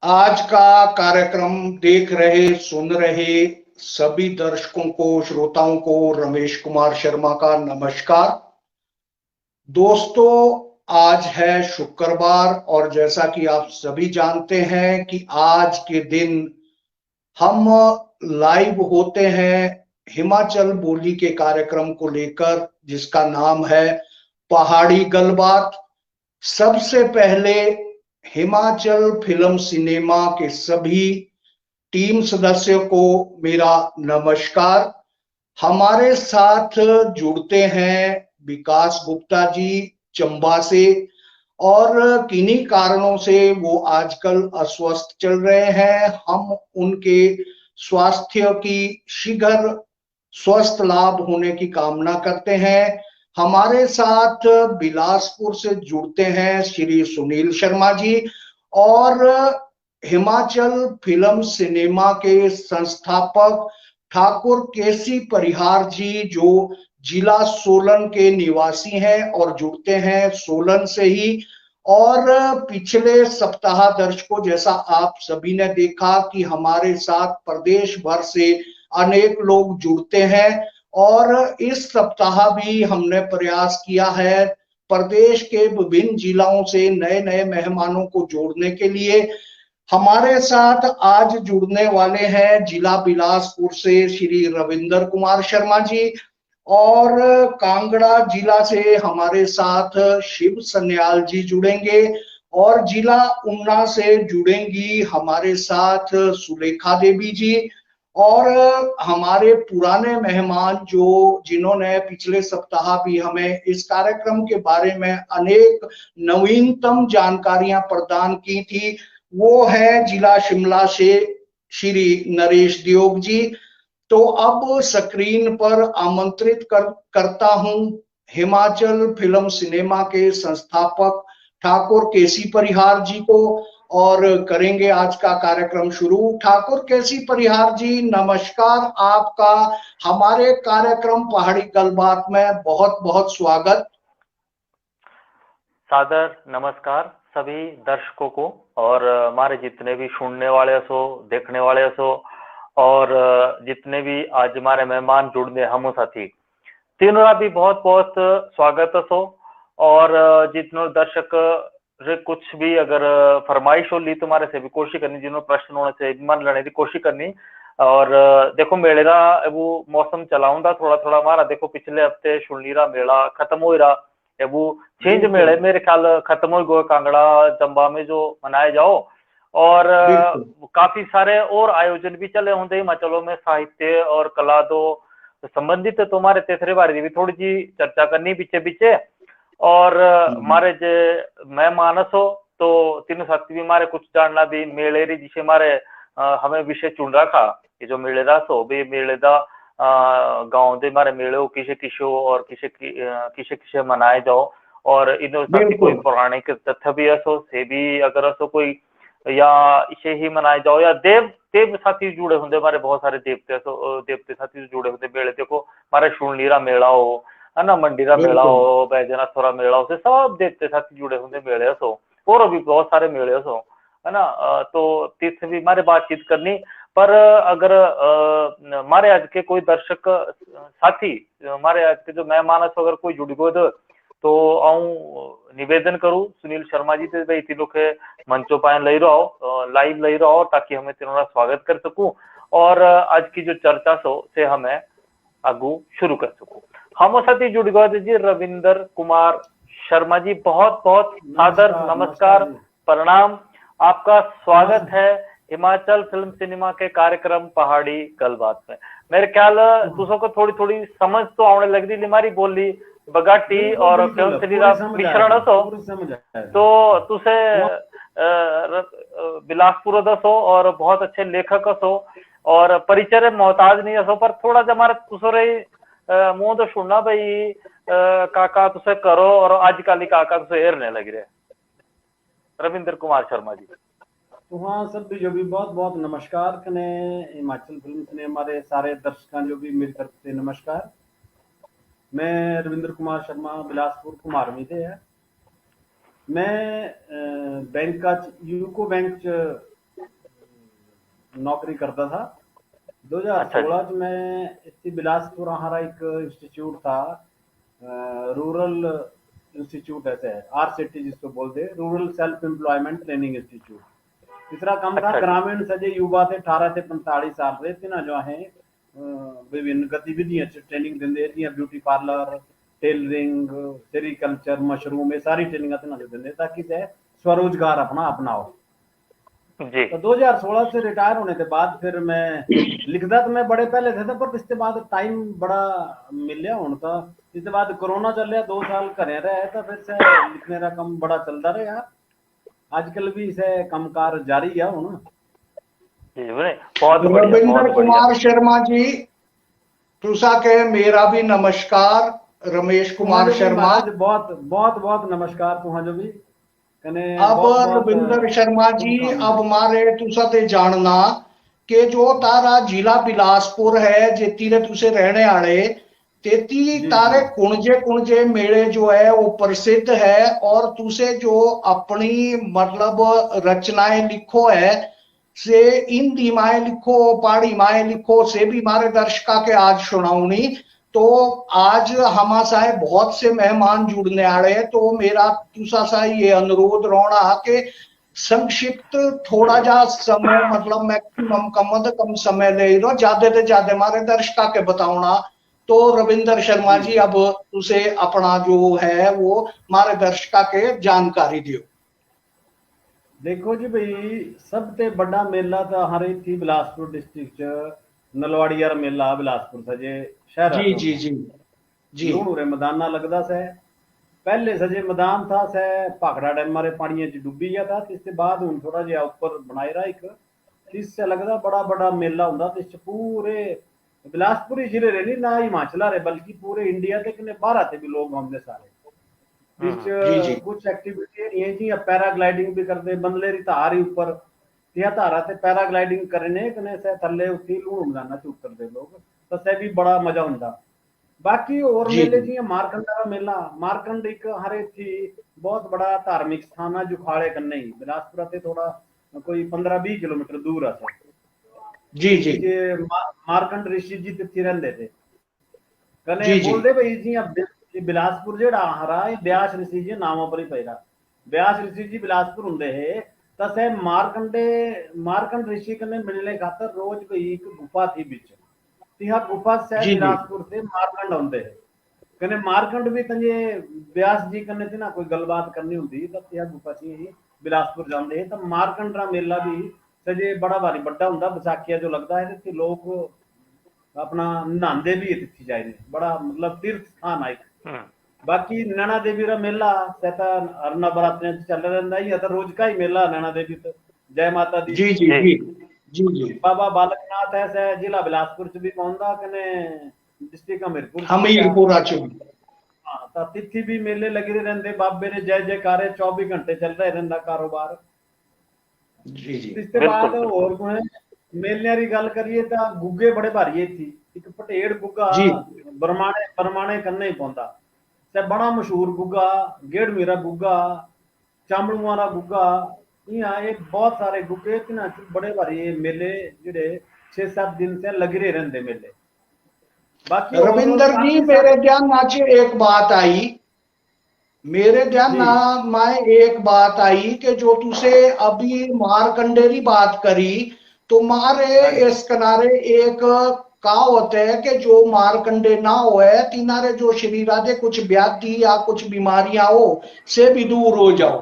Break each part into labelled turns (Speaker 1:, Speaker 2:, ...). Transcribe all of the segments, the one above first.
Speaker 1: आज का कार्यक्रम देख रहे सुन रहे सभी दर्शकों को श्रोताओं को रमेश कुमार शर्मा का नमस्कार। दोस्तों, आज है शुक्रवार और जैसा कि आप सभी जानते हैं कि आज के दिन हम लाइव होते हैं हिमाचल बोली के कार्यक्रम को लेकर, जिसका नाम है पहाड़ी गलबात। सबसे पहले हिमाचल फिल्म सिनेमा के सभी टीम सदस्यों को मेरा नमस्कार। हमारे साथ जुड़ते हैं विकास गुप्ता जी चंबा से, और किन्हीं कारणों से वो आजकल अस्वस्थ चल रहे हैं। हम उनके स्वास्थ्य की शीघ्र स्वस्थ लाभ होने की कामना करते हैं। हमारे साथ बिलासपुर से जुड़ते हैं श्री सुनील शर्मा जी, और हिमाचल फिल्म सिनेमा के संस्थापक ठाकुर केसी परिहार जी, जो जिला सोलन के निवासी हैं और जुड़ते हैं सोलन से ही। और पिछले सप्ताह दर्शकों, जैसा आप सभी ने देखा कि हमारे साथ प्रदेश भर से अनेक लोग जुड़ते हैं, और इस सप्ताह भी हमने प्रयास किया है प्रदेश के विभिन्न जिलों से नए नए मेहमानों को जोड़ने के लिए। हमारे साथ आज जुड़ने वाले हैं जिला बिलासपुर से श्री रविंदर कुमार शर्मा जी, और कांगड़ा जिला से हमारे साथ शिव सन्याल जी जुड़ेंगे, और जिला ऊना से जुड़ेंगी हमारे साथ सुलेखा देवी जी। और हमारे पुराने मेहमान जिन्होंने पिछले सप्ताह भी हमें इस कार्यक्रम के बारे में अनेक नवीनतम जानकारियां प्रदान की थी, वो है जिला शिमला से श्री नरेश दियोग जी। तो अब स्क्रीन पर आमंत्रित करता हूं हिमाचल फिल्म सिनेमा के संस्थापक ठाकुर केसी परिहार जी को, और करेंगे आज का कार्यक्रम शुरू। ठाकुर केसी परिहार जी, नमस्कार। आपका हमारे कार्यक्रम पहाड़ी गलबात में बहुत बहुत स्वागत।
Speaker 2: सादर नमस्कार सभी दर्शकों को, और हमारे जितने भी सुनने वाले सो, देखने वाले सो, और जितने भी आज हमारे मेहमान जुड़ने हम साथी तीनों का भी बहुत बहुत स्वागत सो। और जितनों दर्शक रे कुछ भी अगर फरमाइश हो ली तुम्हारे से भी कोशिश करनी, जिन्होंने प्रश्न होने से मन लेने की कोशिश करनी। और देखो मेले का वो मौसम चलाऊंगा थोड़ा थोड़ा हमारा, देखो पिछले हफ्ते शुलनीरा मेला खत्म हो रहा है, वो चेंज मेले मेरे ख्याल खत्म हो गए कांगड़ा चंबा में जो मनाए जाओ। और काफी सारे और आयोजन भी चले होंगे हिमाचलों में, साहित्य और कला दो संबंधित तुम्हारे तीसरे बारे भी थोड़ी जी चर्चा करनी पीछे पीछे। और हमारे जो मैं मानस हो तो तीनों साथी भी हमारे कुछ जानना भी मेले री, जिसे हमारे हमें विषय चुन रखा कि जो मेले दा सो भी मेले दा गाँव दे हमारे मेले किसे किसे और किसे किसे मनाए जाओ। और इन साथी कोई पौराणिक तथ्य भी असो से भी अगर असो कोई, या इसे ही मनाए जाओ, या देव देव साथी जुड़े होंगे हमारे बहुत सारे देवते देवते साथी जुड़े होंगे मेले। देखो हमारे शुलनीरा मेला हो, है ना, मंडीरा मेला हो, बैजनाथोरा मेला हो, से सब देवते साथी जुड़े होंगे मेले सो, और भी बहुत सारे मेले सो, है ना। तो तीर्थ भी हमारे बातचीत करनी। पर अगर हमारे आज के कोई दर्शक साथी, हमारे आज के जो मेहमान अगर कोई जुड़ गए तो आऊं निवेदन करूं सुनील शर्मा जी से भाई तीनों के मंचों पाए लई रहो, लाइव लई रहो, ताकि हमें तीनों का स्वागत कर सकूं और आज की जो चर्चा से हमें आगू शुरू कर सकूं। हम साथी जुड़ गए जी रविंदर कुमार शर्मा जी, बहुत बहुत सादर नमस्कार प्रणाम। आपका स्वागत है हिमाचल फिल्म सिनेमा के कार्यक्रम पहाड़ी गलबात में। मेरे ख्याल दूसरों को थोड़ी थोड़ी समझ तो आने लग रही हमारी बोली बगाटी और मिश्रण तो तुसे बिलासपुर दसो और बहुत अच्छे लेखक सो और परिचय मोहताज नहीं असो, पर थोड़ा जा हमारे तुसरे मुंह तो सुनना भाई काका तुसे करो और आजकल काका तुसे हेरने लग रहे। रविंदर कुमार शर्मा जी।
Speaker 3: तो हाँ सब भी जो भी बहुत बहुत नमस्कार कने हिमाचल फिल्म ने हमारे सारे दर्शकों जो भी मेरी तरफ से नमस्कार। मैं रविंदर कुमार शर्मा बिलासपुर कुमारवी से है। मैं बैंक का यूको बैंक नौकरी करता था।
Speaker 2: अच्छा
Speaker 3: 2016 च मैं इत्थे बिलासपुर हमारा एक इंस्टीट्यूट था, रूरल इंस्टीट्यूट ऐसे है, RCT जिसको बोलते, rural self employment training institute. तीसरा काम था
Speaker 2: अच्छा जी।
Speaker 3: ग्रामीण सजे युवा थे 18 से 45 साल रे तिना जो है विभिन्न गतिविधियां ट्रेनिंग देंदे, जियां beauty parlour, tailoring, sericulture, mushroom, ये सारी ट्रेनिंग तिना जो देंदे ताकि से स्वरोजगार अपना अपनाओ।
Speaker 2: जी
Speaker 3: तो 2016 से रिटायर होने के बाद फिर मैं लिखता तो मैं बड़े पहले थे, पर इसके बाद टाइम बड़ा मिलिया हूं था। इसके बाद कोरोना चल रहा, 2 साल घरे रहे तो फिर से लिखने का कम बड़ा चलता रहा। आजकल भी इसे कमकार जारी है हूं।
Speaker 2: जी बहुत बढ़िया,
Speaker 1: रविंद्र
Speaker 2: बहुत बढ़िया।
Speaker 1: कुमार शर्मा जी, तुसा के मेरा भी नमस्कार। रमेश
Speaker 3: तुहां
Speaker 1: कुमार
Speaker 3: जो भी
Speaker 1: शर्मा।
Speaker 3: महाराज बहुत बहुत बहुत नमस्कार तुहां जो भी कने
Speaker 1: अब
Speaker 3: बहुत बहुत
Speaker 1: रविंद्र शर्मा जी,
Speaker 3: शुभकामनाएं।
Speaker 1: अब मारे तुसा ते जानना कि जो तारा जिला बिलासपुर है, जेती रे तुसे रहने आले, तेती
Speaker 3: जी जी
Speaker 1: तारे कुणजे कुणजे मेले जो है वो प्रसिद्ध है। और तुसे जो अपनी मतलब रचनाएं लिखो है, से हिंदी माए लिखो, पहाड़ी माए लिखो, से भी मारे दर्शका के आज सुनाऊनी। तो आज हमा साहे बहुत से मेहमान जुड़ने आ रहे हैं, तो मेरा तुसा सा ये अनुरोध रोना कि संक्षिप्त थोड़ा जा समय, मतलब मैक्सिमम कम समय ले लो, ज्यादा से ज्यादा हमारे दर्शका के बताओना। तो रविंद्र शर्मा
Speaker 3: जी
Speaker 1: जी,
Speaker 3: जी।
Speaker 1: अब तुसे अपना जो है वो हमारे दर्शका के जानकारी दियो।
Speaker 3: देखो जी भाई, सबसे बड़ा मेला तो हमारे थी बिलासपुर डिस्ट्रिक्ट च नलवाड़ियार मेला बिलासपुर था जे शहर
Speaker 1: जी
Speaker 3: है
Speaker 1: जी जी जी
Speaker 3: लूण रे मैदाना लगता से। पहले सजे मैदान था से भाखड़ा डैम मारे पानिया च डूबी गया था, इसके बाद हूं थोड़ा जिहा ऊपर बनाए रहा एक, इससे लगता बड़ा बड़ा मेला होंगे। तो इस पूरे बिलासपुर ही जिले रहे नहीं ना हिमाचल रहे, बल्कि पूरे इंडिया के कने बाहर आते भी लोग आते सारे। इस
Speaker 1: जी जी
Speaker 3: कुछ एक्टिविटी ये जी पैराग्लाइडिंग भी करते, बंदले री धार ही ऊपर तिया धारा ते पैराग्लाइडिंग करने कने से थल्ले उठी लूण मैदाना च उतरते लोग, तो से भी बड़ा मजा होंदा। बाकी और
Speaker 1: जी
Speaker 3: मेले जी मारकंड का मेला, मारकंड एक हरे थी बहुत बड़ा धार्मिक स्थान है, जुखाड़े कन्ने ही बिलासपुर से थोड़ा कोई 15-20 किलोमीटर दूर है।
Speaker 1: जी जी
Speaker 3: जे मारकंड ऋषि जी तिथि रहंदे थे कने
Speaker 1: जी जी
Speaker 3: बोलते भाई जी अब बिलासपुर जेड़ा हरा ब्यास ऋषि जी नामों पर ही पैरा, ब्यास ऋषि जी बिलासपुर होंगे है। तसे मारकंडे मारकंड ऋषि कने मिलने खातर रोज भाई एक गुफा थी बिच, तिहा गुफा से
Speaker 1: जी जी
Speaker 3: बिलासपुर से मारकंड होंगे है। कने मारकंड भी तंजे ब्यास जी कने थी ना कोई गलबात करनी होंगी तो तिहा गुफा से ही बिलासपुर जाते हैं। तो मारकंड का मेला भी सजे बड़ा भारी बड़ा होंगे, बैसाखिया जो लगता है कि लोग अपना नहांदे भी तिथि जाए ने, बड़ा मतलब तीर्थ स्थान है।
Speaker 2: हम्म,
Speaker 3: बाकी नैना देवी का मेला सहता हर नवरात्रे चल रहा ही, तो रोज का ही मेला नैना देवी तो जय माता दी।
Speaker 1: जी जी
Speaker 2: जी
Speaker 1: जी जी जी
Speaker 3: बाबा बालकनाथ है से जिला बिलासपुर च भी पहुंचा कने डिस्ट्रिक्ट हमीरपुर च भी है।
Speaker 1: हमीरपुरा च।
Speaker 3: हाँ तो तिथि भी मेले लगे रहते, बाबे ने जय जयकारे 24 घंटे चल रहे रहता कारोबार।
Speaker 1: जी जी
Speaker 3: इसके
Speaker 2: बिल्कुल
Speaker 3: बाद
Speaker 2: बिल्कुल।
Speaker 3: और कोई मेलियां की गल करिए तो गुग्गे बड़े भारी थी, एक पटेड़ गुग्गा
Speaker 1: जी
Speaker 3: बरमाणे बरमाणे कन्ने ही पौंदा ते बड़ा मशहूर गुग्गा, गेड़ मीरा गुग्गा, चामड़ू वाला गुग्गा, यहाँ ये बहुत सारे गुग्गे तिना बड़े भारी मेले जिहड़े 6-7 दिन से लगे रहते मेले। बाकी ओवरऑल
Speaker 1: रविंदर जी,
Speaker 3: काफी
Speaker 1: मेरे
Speaker 3: सारे।
Speaker 1: ध्यान आज एक बात आई, मेरे ध्यान
Speaker 3: जी
Speaker 1: ना में एक बात आई कि जो तुसे अभी मारकंडेरी बात करी, तो मारे
Speaker 3: हाँ जी
Speaker 1: इस किनारे एक कहावत है कि जो मारकंडे ना होए तिनारे जो शरीर आदे कुछ व्याधि या कुछ बीमारियां हो से भी दूर हो
Speaker 3: जी
Speaker 1: जाओ।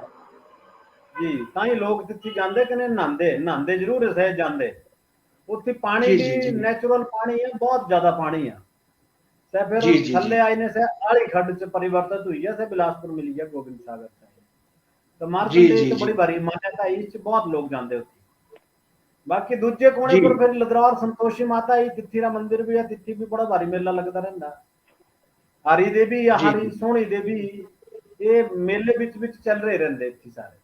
Speaker 3: जी, ताई लोग तिथे जाते कने नहांदे नहांदे जरूर सह जाते। उत्थे पानी
Speaker 1: जी
Speaker 3: भी
Speaker 1: जी जी
Speaker 3: नेचुरल पानी है, बहुत ज्यादा पानी है। से फिर
Speaker 1: जी जी जी
Speaker 3: थल्ले आईने से आड़ी खड्ड च परिवर्तित हुई है, से बिलासपुर मिली है गोबिंद सागर से। तो
Speaker 1: जी
Speaker 3: मारकंडे
Speaker 1: जी
Speaker 3: तो
Speaker 1: जी
Speaker 3: बड़ी भारी मान्यता है, इस बहुत लोग जाते उत्थे। बाकी दूजे कोने
Speaker 1: जी
Speaker 3: पर फिर लदरार संतोषी माता ही तिथि का मंदिर भी है, तिथि भी बड़ा भारी मेला लगता रहता। हरी देवी या
Speaker 1: जी
Speaker 3: हरी सोहनी देवी, ये मेले बिच बिच चल रहे रहते इत्थे सारे।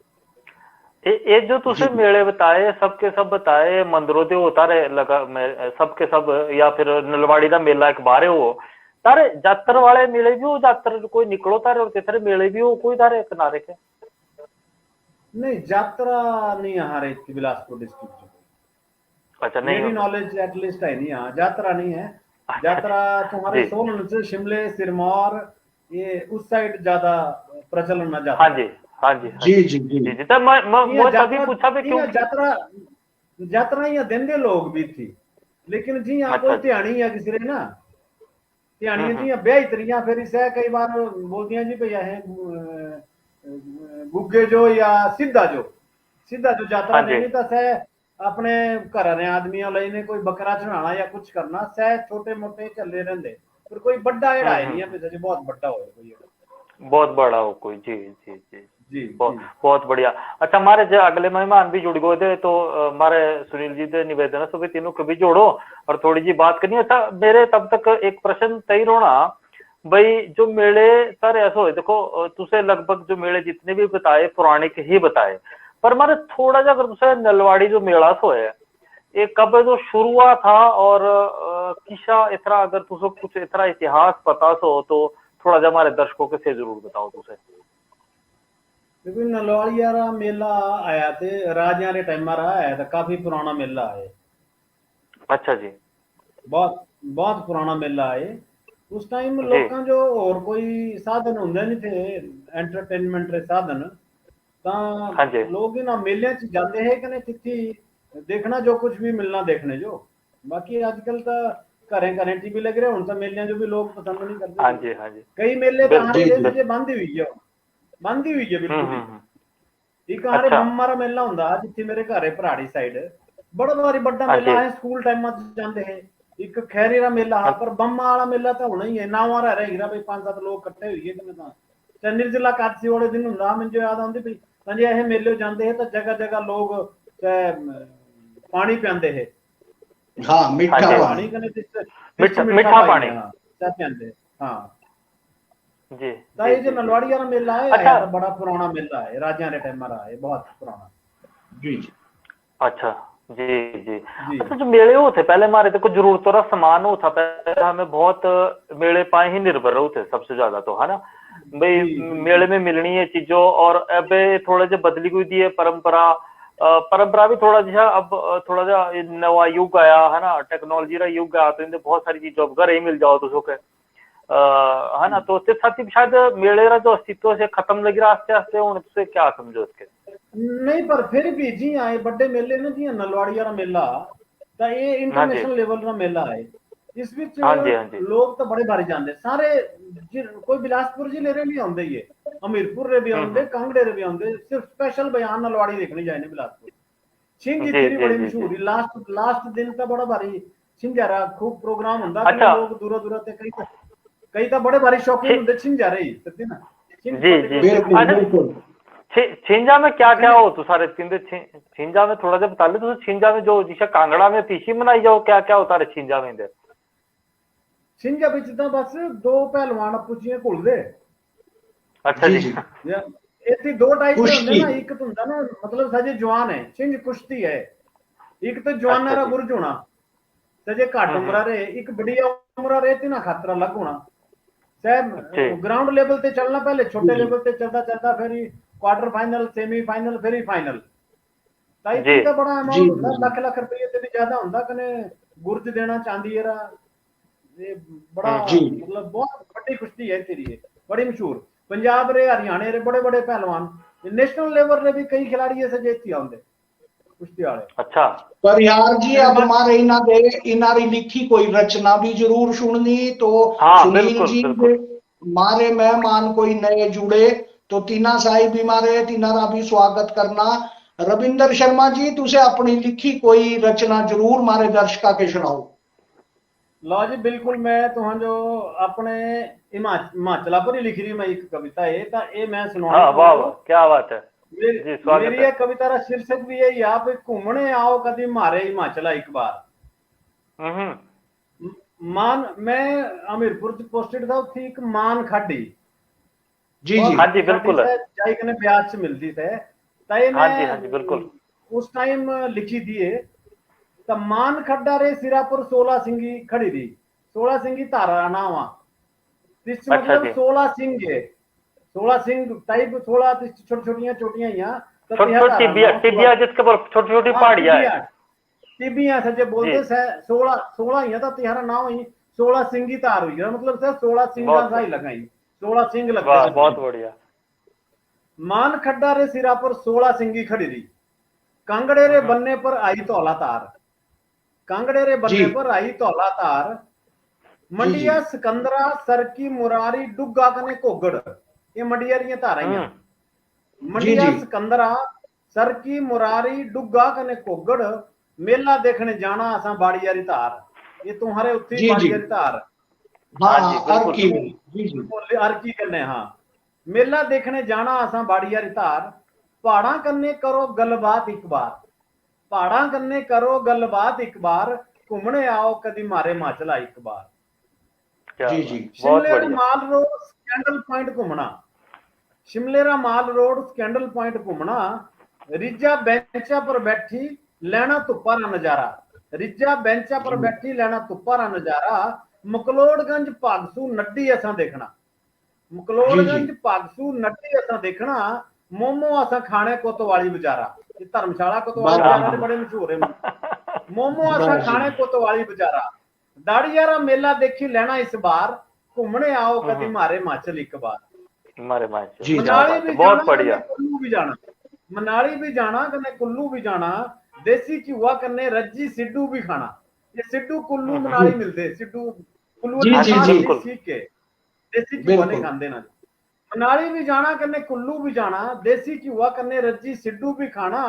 Speaker 2: ये जो
Speaker 1: जी
Speaker 2: तुसे मेले बताए सबके सब बताए मंदिरों ते होता रहे लगा सबके सब, या फिर नलवाड़ी का मेला एक बारे हो तारे जातर वाले मेले भी हो, जातर कोई निकलो तारे और तेरे मेले भी हो कोई तारे किनारे के।
Speaker 3: नहीं यात्रा नहीं आ रही थी बिलासपुर डिस्ट्रिक्ट।
Speaker 2: अच्छा, नहीं
Speaker 3: मेरी
Speaker 2: होता।
Speaker 3: नॉलेज एटलीस्ट है नहीं। हाँ, यात्रा नहीं है। यात्रा तुम्हारे
Speaker 2: जी
Speaker 3: सोलन से शिमले, सिरमौर, ये उस साइड ज्यादा प्रचलन में
Speaker 2: हाँ
Speaker 3: यात्रा
Speaker 2: जी
Speaker 3: है।
Speaker 2: हाँ जी हाँ
Speaker 1: जी
Speaker 2: जी
Speaker 1: जी जी
Speaker 2: जी जी। तब
Speaker 3: इहाँ
Speaker 2: मैं तभी
Speaker 3: यात्रा
Speaker 2: पूछा भी
Speaker 3: इहाँ
Speaker 2: क्योंकि
Speaker 3: यात्रा यात्रा यहाँ देंदे लोग भी थी, लेकिन जी यहाँ
Speaker 2: अच्छा
Speaker 3: कोई
Speaker 2: जी।
Speaker 3: ध्यानी या किसी रे ना ध्यानी
Speaker 2: हम्म।
Speaker 3: जी यहाँ ब्याह तरिया फिर इसे कई बार बोल दिया जी भैया है गुग्गे जो या सीधा जो यात्रा
Speaker 2: हाँ जी
Speaker 3: देनी तो सह अपने घर ने आदमियों ने कोई बकरा चढ़ाना या कुछ करना सह छोटे मोटे चले रहते, पर कोई बड़ा एड़ा है नहीं है
Speaker 2: हम्म।
Speaker 3: पिछले जी बहुत बड़ा हो कोई एड़ा।
Speaker 2: बहुत बड़ा हो कोई। जी जी जी।
Speaker 3: जी
Speaker 2: बहुत
Speaker 3: जी
Speaker 2: बहुत बढ़िया। अच्छा, हमारे जो अगले मेहमान भी जुड़ गए थे, तो हमारे सुनील जी से निवेदन है सभी तीनों को भी जोड़ो और थोड़ी जी बात करनी। अच्छा, मेरे तब तक एक प्रश्न तय रोना भाई, जो मेले सर ऐसा हो देखो, तुसे लगभग जो मेले जितने भी बताए पौराणिक ही बताए, पर हमारे थोड़ा जा अगर तुसे नलवाड़ी जो मेला सो है ये कब जो शुरू हुआ था और किसा इतना अगर तुसे कुछ इतना इतिहास पता सो तो थोड़ा जा हमारे दर्शकों के से जरूर बताओ तुसे।
Speaker 3: देखो नलवाड़िया रा मेला आया थे राजा रे टाइम रहा है, तो काफी पुराना मेला है।
Speaker 2: अच्छा जी।
Speaker 3: बहुत बहुत पुराना मेला है। उस टाइम
Speaker 2: जी
Speaker 3: लोगों जो और कोई साधन होंगे नहीं थे एंटरटेनमेंट रे साधन, ਤਾਂ
Speaker 2: हाँ जी
Speaker 3: लोग ना मेले च जाते हैं कि नहीं तिथि देखना जो कुछ भी मिलना देखने जो। बाकी आजकल तो घरें घरें टीवी लग रहे, हूं तो मेलियां जो भी लोग पसंद नहीं करते
Speaker 2: हाँ
Speaker 3: जी।
Speaker 2: जी हाँ जी।
Speaker 3: कई मेले तो
Speaker 2: बिल्कुल
Speaker 3: हमारे
Speaker 1: जी
Speaker 3: देश
Speaker 1: जी
Speaker 3: से बंदी हुई है बिल्कुल ही।
Speaker 2: हम्म।
Speaker 3: एक हमारे
Speaker 2: अच्छा।
Speaker 3: बम्मा रा मेला हुंदा जिथे मेरे घर है पराड़ी साइड, बड़ा भारी बड़ा
Speaker 2: हाँ जी
Speaker 3: मेला है, स्कूल टाइम जाते हैं। एक खैरी रा मेला है, पर बम्मा वाला मेला तो होना ही है नावा रह रहेगा भाई, 5-7 लोग इकट्ठे हुई है तो निर्जला कादसी वाले दिन हुंदा। मुझे याद आंदी भाई तंजे ऐसे मेले जाते हैं तो जगह जगह लोग पानी पियांदे है,
Speaker 1: हाँ,
Speaker 2: हाँ
Speaker 1: मीठा
Speaker 2: जी।
Speaker 3: पानी
Speaker 1: पानी।
Speaker 3: कने
Speaker 2: मीठा
Speaker 3: मिठा
Speaker 2: मीठा
Speaker 3: पाई
Speaker 2: पानी।
Speaker 3: है। हाँ चाह पियांदे। हाँ,
Speaker 2: जी
Speaker 3: तो
Speaker 2: जी
Speaker 3: ये जो
Speaker 2: जी जी।
Speaker 3: नलवाड़ी वाला मेला
Speaker 2: अच्छा
Speaker 3: है तो बड़ा पुराना मेला है, राजा रे टाइम रहा है, बहुत पुराना।
Speaker 1: जी जी
Speaker 2: अच्छा। जी जी।
Speaker 3: जी
Speaker 2: अच्छा, जो मेले होते पहले हमारे देखो जरूरतों का सामान होता पहले हमें बहुत मेले पाए ही निर्भर होते सबसे ज्यादा तो है ना भाई।
Speaker 3: जी जी जी
Speaker 2: मेले में मिलनी है चीजों और अब थोड़ा जो बदली हुई दी है परंपरा। परंपरा भी थोड़ा जैसा अब थोड़ा जा नवा युग आया है ना, टेक्नोलॉजी का युग आया तो इनसे बहुत सारी चीजों अब घर ही मिल जाओ तो सुख है। है ना, तो उसके साथ ही शायद मेले का जो अस्तित्व से खत्म लग रहा आस्ते आस्ते होने तुझे क्या समझो इसके।
Speaker 3: नहीं पर फिर भी जी आए बड़े मेले ने जी नलवाड़ी वाला मेला तो ये
Speaker 2: हाँ जी
Speaker 3: इंटरनेशनल लेवल का मेला है। इस विच
Speaker 2: हाँ जी हाँ जी
Speaker 3: लोग तो बड़े भारी जाते सारे कोई बिलासपुर जिले रे भी आते ही है, हमीरपुर रे भी आते,
Speaker 2: हम्म।
Speaker 3: कांगड़े रे भी आते, सिर्फ स्पेशल बयान नलवाड़ी देखने जाए ने बिलासपुर। छिंज
Speaker 2: जी
Speaker 3: इतनी
Speaker 2: जी
Speaker 3: बड़ी
Speaker 2: जी जी।
Speaker 3: मशहूर है, लास्ट लास्ट दिन तो बड़ा भारी छिंजारा खूब प्रोग्राम होंदा कने
Speaker 2: अच्छा।
Speaker 3: लोग दूर दूर ते कई तो बड़े भारी शौकीन होंदे छिंजारे ही सत्य ना। छिंज
Speaker 2: जी
Speaker 3: पत्ते
Speaker 2: जी।
Speaker 3: कोई
Speaker 1: बिल्कुल
Speaker 2: अच्छा,
Speaker 1: बिल्कुल।
Speaker 2: छिंजा में क्या क्या
Speaker 3: छिंज
Speaker 2: हो तो सारे तिंदे छिंजा में थोड़ा सा बता ले तो छिंजा में जो जिसे कांगड़ा में तीसी मनाई जाओ क्या क्या होता है छिंजा में इधर।
Speaker 3: छिंजा विच तां बस दो पहलवान अप्पूचियां घुलदे
Speaker 2: अच्छा
Speaker 1: जी
Speaker 2: जी
Speaker 1: जी।
Speaker 3: या इत्थे दो टाइप दे हुंदे
Speaker 1: कुश्ती।
Speaker 3: ना, एक तो हुंदा ना मतलब सजे जवान है छिंज कुश्ती है, एक तो जवाना
Speaker 2: अच्छा
Speaker 3: रा
Speaker 2: जी।
Speaker 3: गुरज होना सजे घट उम्र रे, एक बड़ी उम्र रे तिना खातर अलग होना।
Speaker 2: जी
Speaker 3: सह ग्राउंड लेवल ते चलना, पहले
Speaker 1: जी
Speaker 3: छोटे लेवल ते चलता चलता फिर क्वार्टर फाइनल सेमी फाइनल फिर फाइनल। ताई
Speaker 2: जी
Speaker 3: ती तो बड़ा
Speaker 1: जी
Speaker 3: अमाउंट
Speaker 1: जी
Speaker 3: हुंदा,
Speaker 1: जी
Speaker 3: लाख लाख रुपये ते भी ज्यादा हुंदा कने गुरज देना चांदी रा। ये बड़ा
Speaker 2: हम्म।
Speaker 1: जी
Speaker 3: मतलब बहुत बड़ी कुश्ती है तेरी, ये बड़ी मशहूर। पंजाब रे हरियाणा रे बड़े बड़े पहलवान नेशनल लेवल रे भी कई खिलाड़ी ऐसे जीती आते कुश्ती वाले।
Speaker 2: अच्छा।
Speaker 1: पर यार जी
Speaker 3: कने
Speaker 1: अब
Speaker 3: बाकी
Speaker 1: मारे इना दे इनारी लिखी कोई रचना भी जरूर सुननी तो
Speaker 2: हाँ
Speaker 1: सुनील
Speaker 2: बिल्कुल
Speaker 1: जी
Speaker 2: बिल्कुल।
Speaker 1: मारे मेहमान कोई नए जुड़े तो तीना साहिब भी मारे तिनारा भी स्वागत करना। रविंदर शर्मा जी तुसे अपनी लिखी कोई रचना जरूर मारे दर्शका के सुनाओ।
Speaker 3: लो जी बिल्कुल, मैं तुहां जो अपने हिमाचला पर ही लिखी रही मैं एक कविता है ता ये मैं सुनानी
Speaker 2: हाँ
Speaker 3: तुहां
Speaker 2: वाह
Speaker 3: जो।
Speaker 2: वाह क्या बात है।
Speaker 3: मेरी
Speaker 2: जी स्वागत
Speaker 3: मेरी
Speaker 2: है।
Speaker 3: ये कविता रा शीर्षक भी है यहाँ पे घूमने आओ कभी मारे हिमाचला एक बार।
Speaker 2: हम्म।
Speaker 3: मान मैं हमीरपुर च पोस्टेड था, उत्थे एक मान खाडी
Speaker 1: जी
Speaker 3: बहुत
Speaker 1: जी
Speaker 2: हाँ जी
Speaker 3: बड़ी खाडी
Speaker 2: बिल्कुल है।
Speaker 3: से जाई कने ब्याज से मिलती थे। तय
Speaker 2: हाँ
Speaker 3: मैं
Speaker 2: जी हाँ जी बिल्कुल।
Speaker 3: उस टाइम लिखी थी ये। तो मान खड्डा रे सिरापुर 16 सिंगी खड़ी थी, 16 सिंगी तारा नावा तिस
Speaker 2: अच्छा
Speaker 3: मतलब
Speaker 2: जी।
Speaker 3: 16 सिंह है, 16 सिंह टाइप 16 छोटी छोटियां चोटियां यहाँ तो
Speaker 2: छोटी
Speaker 3: तिहा
Speaker 2: छोटी
Speaker 3: तारा
Speaker 2: टिबिया
Speaker 3: नावा 16।
Speaker 2: टिबिया जिसके ऊपर छोटी छोटी
Speaker 3: हाँ
Speaker 2: पहाड़ियाँ है।
Speaker 3: टिबिया टिबियां सजे बोलते से 16 ही था तिहारा नाम ही 16 सिंगी तार हुई है, मतलब से 16 सिंगा सा ही लगाई, 16 सिंग लगते।
Speaker 2: बहुत बढ़िया।
Speaker 3: मान खड्डा रे सिरा पर 16 सिंगी खड़ी रही, कांगड़े रे बनने पर आई तौला तार, कांगड़े रे बनने पर आई तौला तार, मंडिया सिकंदरा सरकी मुरारी डुग्गा कने कोगड़, ये मंडिया री तार आई। मंडिया सिकंदरा सरकी मुरारी डुग्गा कने कोगड़, मेला देखने जाना असा बाड़ियारी तार, ये तुम्हारे उत्ती बाड़ियारी तार। अर्की करने, हाँ मेला देखने जाना असा बाड़ियारी तार, पहाड़ा कन्ने करो गलबात एक बार, पहाड़ा कन्ने करो गलबात एक बार, घूमने आओ कदी मारे हिमाचल एक बार। शिमले माल रोड स्कैंडल पॉइंट घूमना, शिमले रा माल रोड स्कैंडल पॉइंट घूमना, रिजा बेंचा पर बैठी लेना धुप्पा रा नजारा, रिजा बेंचा पर बैठी लेना धुप्पा रा नजारा, मकलोडगंज भागसू नड्डी असा देखना, मकलोडगंज भागसू नड्डी असा देखना, मोमो असा खाने कोतवाली बाजारा, ये धर्मशाला कोतवाली बाजारा ने बड़े मशहूर है, मोमो असा खाने कोतवाली बाजारा, दाड़ियारा मेला देखी लेना इस बार, घूमने आओ कदी मारे हिमाचल एक बार। मनाली भी बहुत बढ़िया, कुल्लू भी जाना, मनाली भी जाना कने कुल्लू भी जाना, देसी घिवा कने रज्जी सिड्डू भी खाना, ये सिड्डू कुल्लू मनाली मिलते, सिड्डू कुल्लू सीख के देसी घिवा नहीं खाते ना। मनाली भी जाना कने कुल्लू भी जाना, देसी घिवा कने रज्जी सिड्डू भी खाना,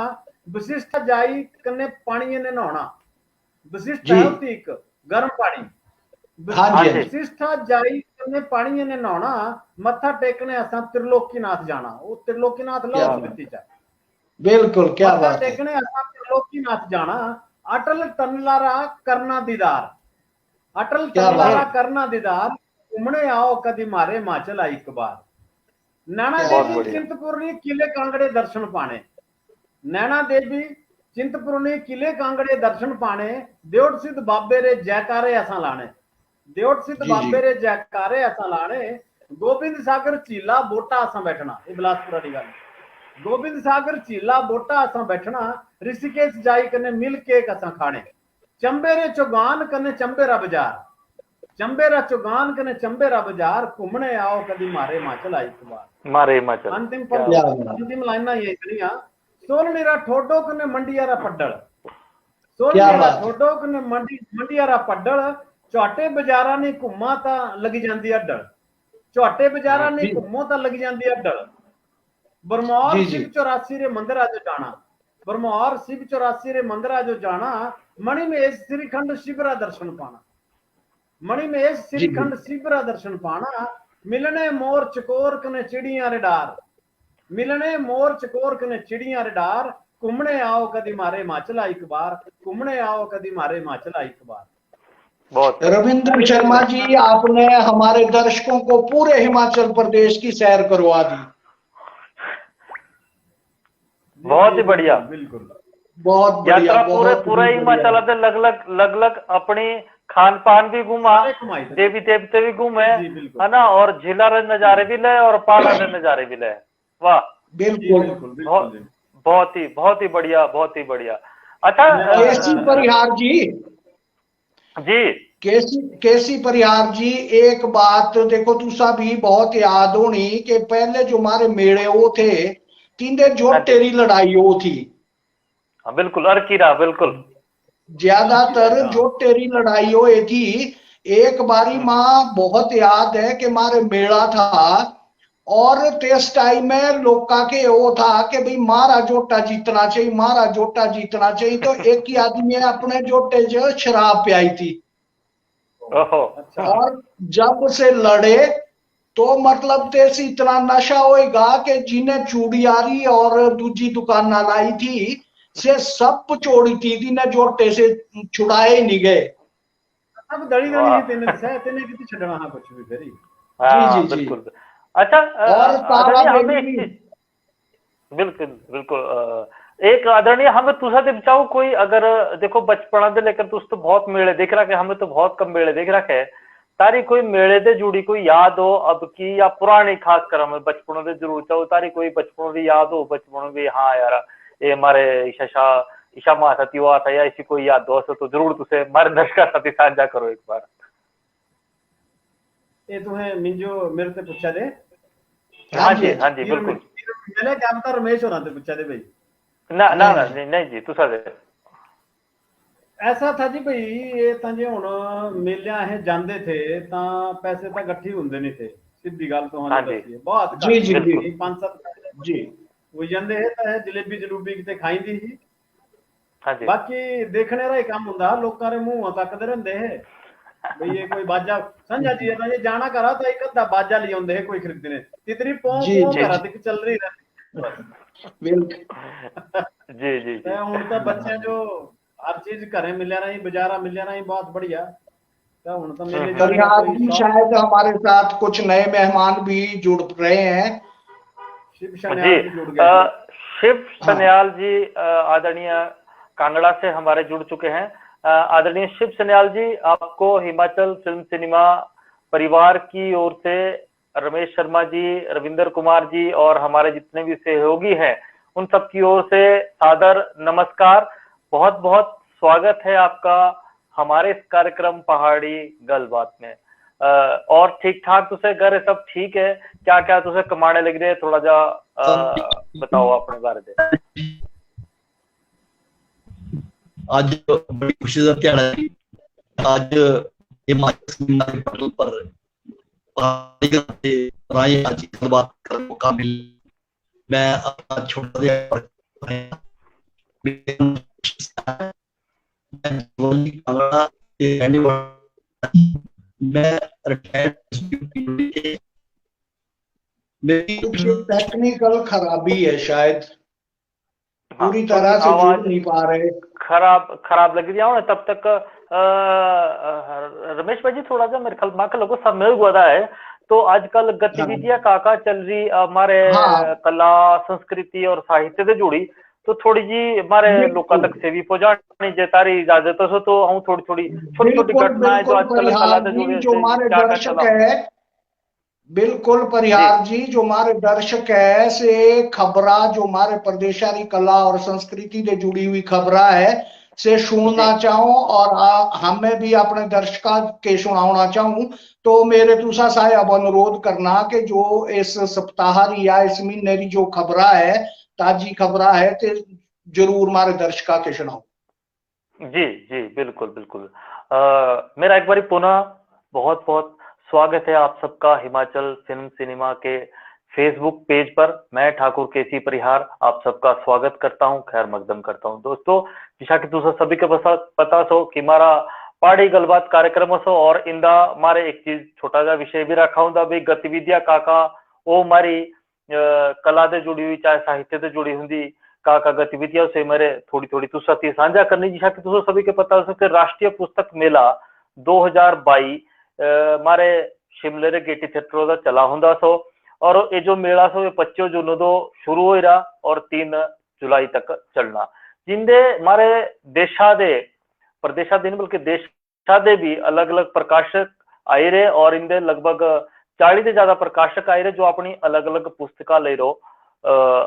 Speaker 3: वशिष्ठ जाई कने पानी ने नहाना, वशिष्ठ है होती एक गर्म पानी, वशिष्ठ जाई कने पानी ने नहाना, मत्था टेकने असा त्रिलोकीनाथ जाना, वो त्रिलोकीनाथ लाहौर स्पीति च,
Speaker 1: बिल्कुल क्या बात है,
Speaker 3: देखने असा त्रिलोकीनाथ जाना, अटल टनलारा करना दीदार, अटल टनलारा करना दीदार, घूमने आओ कदी मारे हिमाचल एक बार। नैना देवी चिंतपूर्णी किले कांगड़े दर्शन पाने, नैना देवी चिंतपूर्णी किले कांगड़े दर्शन पाने, देवड़ सिद्ध बाबे रे जयकारे असा लाने, देवड़ सिद्ध बाबे रे जयकारे असा लाने, गोबिंद सागर झीला बोटा असा बैठना, ये बिलासपुरा की गल, गोबिंद सागर झीला बोटा असा बैठना, ऋषिकेश जाई कने मिल केक असा खाने, चंबेरे चौगान कने चंबेरा बाजार, चंबेरा चौगान कने चंबेरा बाजार, घूमने आओ कदी मारे हिमाचल एक बार,
Speaker 2: मारे हिमाचल।
Speaker 3: अंतिम लाइना ये इतनिया, सोलनीरा ठोडो कने मंडियारा पड्डल, सोलनीरा ठोडो कने मंडियारा पड्डल, झोटे बाजारा ने घुमा ता लगी जांदी अड्डल, झोटे बाजारा ने घुमो ता लगी जांदी अड्डल, बरमौर शिव 84 रे मंदिर आज जाना, बरमौर शिव 84 रे मंदिर आज जाना, मणिमेश श्रीखंड शिवरा दर्शन पाना, मणिमेश श्रीखंड शिवरा दर्शन पाना, मिलने मोर चकोर कने चिड़ियां रे डार, मिलने मोर चकोर कने चिड़ियां रे डार, घूमने आओ कदी मारे हिमाचल एक बार, घूमने आओ कदी मारे हिमाचल एक बार।
Speaker 1: रविंद्र शर्मा जी, आपने हमारे दर्शकों को पूरे हिमाचल प्रदेश की सैर करवा दी,
Speaker 2: बहुत ही बढ़िया,
Speaker 3: बिल्कुल
Speaker 1: बहुत बढ़िया,
Speaker 2: यात्रा पूरा हिमाचल लग अपनी खान पान भी घूमा, देवी देवते भी घूमे है ना, और झीला रे नजारे भी ले और पहाड़ा रे नजारे भी ले, वाह
Speaker 1: बिल्कुल
Speaker 2: बहुत ही बढ़िया, बहुत ही बढ़िया। अच्छा
Speaker 1: केसी परिहार केसी परिहार जी, एक बात देखो तुसा भी बहुत याद होनी कि पहले जो हमारे मेले वो थे तीनों जो तेरी लड़ाई हो थी,
Speaker 2: बिल्कुल अर्कीरा, बिल्कुल
Speaker 1: ज्यादातर जो तेरी लड़ाई हुई थी। एक बारी माँ बहुत याद है कि हमारे मेला था और तेस टाइम में लोका के वो था कि भाई मारा जोटा जीतना चाहिए, मारा जोटा जीतना चाहिए, तो एक ही आदमी ने अपने जोटे जो शराब पियाई थी, और जब से लड़े तो मतलब तेस इतना नशा होएगा कि जिन्हें चूड़ियारी और दूजी दुकान लाई थी से सब चोरी थी, जिन्हें जोटे से छुड़ाए ही नहीं गए।
Speaker 3: अब दड़ी दड़ी तेने से तेने कितनी छड़ना है कुछ भी करी।
Speaker 2: जी बिल्कुल। अच्छा और बिल्कुल एक आदरणीय हमें तुसा दे बचाओ कोई, अगर देखो बचपना दे लेकर तुस तो बहुत मेले देख रहा है, हमें तो बहुत कम मेले देख रहा है, तारी कोई मेले दे जुड़ी कोई याद हो अब की या पुरानी, खास कर हमें बचपनों दे जरूर चाहो, तारी कोई बचपनों की याद हो, बचपनों भी हाँ यार ये हमारे शशा ईशा महासाथी हुआ था या ऐसी कोई याद दोस्त तो जरूर तुसे हमारे दर्शक साथी साझा करो एक बार।
Speaker 3: ये तुम्हें मिंजो मेरे से पूछा दे।
Speaker 2: हाँ जी हाँ जी बिल्कुल।
Speaker 3: मैंने क्या बता रमेश होना ते पूछा दे भाई।
Speaker 2: ना ना ना नहीं जी तुसा दे।
Speaker 3: ऐसा था जी भाई ये ਤਾਂ ਜੇ ਹੁਣ ਮੇਲਿਆਂ ਇਹ ਜਾਂਦੇ थे ਤਾਂ ਪੈਸੇ ਤਾਂ ਇਕੱਠੇ ਹੁੰਦੇ ਨਹੀਂ थे ਸਿੱਧੀ ਗੱਲ ਤੁਹਾਨੂੰ ਦੱਸੀਏ ਬਹੁਤ ਘੱਟ
Speaker 1: ਜੀ ਜੀ ਜੀ
Speaker 3: 5-7 ਪੈਸੇ
Speaker 1: ਜੀ
Speaker 3: ਹੋ ਜਾਂਦੇ ਹੈ ਤਾਂ ਇਹ ਜਲੇਬੀ ਜਲੂਬੀ ਕਿਤੇ ਖਾਈਂਦੀ ਸੀ।
Speaker 2: ਹਾਂਜੀ
Speaker 3: ਬਾਕੀ ਦੇਖਣੇ ਦਾ ਹੀ ਕੰਮ ਹੁੰਦਾ ਲੋਕਾਂ ਦੇ ਮੂੰਹਾਂ ਤੱਕਦੇ ਰਹਿੰਦੇ ਹੈ ਬਈ ਇਹ ਕੋਈ ਬਾਜਾ ਸੰਝਾ ਜੀ ਨਾ ਜੇ ਜਾਣਾ ਕਰਾ ਤਾਂ ਇੱਕ ਅੱਧਾ ਬਾਜਾ ਲਿਆਉਂਦੇ ਹੈ ਕੋਈ ਖਰੀਦਣੇ ਤਿਤਰੀ ਪੌਂ ਕਰਾ ਤੇ ਚੱਲ ਰਹੀ ਰਹਿੰਦੀ
Speaker 2: जी जी
Speaker 3: ਤੇ ਹੁਣ ਤਾਂ ਬੱਚਿਆਂ ਜੋ हर चीज घरे मिलिया नहीं बाजारा मिलिया नहीं बहुत बढ़िया। तो
Speaker 1: शायद हमारे साथ कुछ नए मेहमान भी जुड़ रहे हैं।
Speaker 3: शिव सन्याल
Speaker 2: जी आदरणीय कांगड़ा से हमारे जुड़ चुके हैं। आदरणीय शिव सन्याल जी आपको हिमाचल फिल्म सिनेमा परिवार की ओर से रमेश शर्मा जी, रविंदर कुमार जी और हमारे जितने भी सहयोगी हैं उन सब की ओर से सादर नमस्कार। बहुत बहुत स्वागत है आपका हमारे इस कार्यक्रम पहाड़ी गलबात में। और ठीक ठाक तुसे घर सब ठीक है क्या क्या तुसे कमाने लग रहे थोड़ा जा बताओ अपने बारे में।
Speaker 4: आज बड़ी खुशी का ध्यान है। आज हिमाचल पटल पर बात करने का मौका मिल मैं अपना छोटा
Speaker 1: टेक्निकल खराबी है शायद पूरी तरह से जुड़ नहीं पा रहे।
Speaker 2: खराब लग रही है तब तक रमेश भाई जी थोड़ा सा मेरे ख्याल माँ का लोगों समय हुआ है तो आजकल गतिविधियां काका चल रही हमारे कला संस्कृति और साहित्य से जुड़ी तो थोड़ी जी हमारे लोगों तक से भी पहुंचानी जे तारी इजाजत हो तो हम थोड़ी थोड़ी छोटी छोटी घटनाएं जो आजकल कला से जुड़ी
Speaker 1: जो हमारे दर्शक है बिल्कुल परिहार जी जो हमारे दर्शक है से खबरा जो हमारे प्रदेशारी कला और संस्कृति से जुड़ी हुई खबरा है से सुनना चाहूं और हमें भी अपने दर्शकों के सुनाना चाहूं तो मेरे तुसा साहब अनुरोध करना कि जो इस सप्ताहरी या इस महीने की जो खबरा है ताजी खबरा है तो जरूर हमारे दर्शकों के सुनाओ।
Speaker 2: जी जी बिल्कुल बिल्कुल। मेरा एक बार पुनः बहुत बहुत स्वागत है आप सबका हिमाचल फिल्म सिनेमा के फेसबुक पेज पर। मैं ठाकुर केसी परिहार आप सबका स्वागत करता हूं, खैर मकदम करता हूं। दोस्तों जिसा कि तुझे सभी के पता सो कि हमारा पहाड़ी गलबात कार्यक्रम हो और इंदा हमारे एक चीज छोटा सा विषय भी रखा हूं भाई गतिविधियां काका वो हमारी कला से जुड़ी हुई चाहे साहित्य से जुड़ी हुई काका गतिविधियों से मेरे थोड़ी थोड़ी तुसा साझा करनी जिसा कि तुझे सभी के पता हो सकते राष्ट्रीय पुस्तक मेला 2022 हमारे शिमले रे गेटी थिएटर का चला हुंदा सो और ये जो मेला सो ये 25 जून तो शुरू हो रहा और 3 जुलाई तक चलना जिंदे हमारे देशा दे प्रदेशा दिन बल्कि देशा दे भी अलग अलग प्रकाशक आए रहे और इनके लगभग 40 से ज्यादा प्रकाशक आए रहे जो अपनी अलग अलग पुस्तका ले रो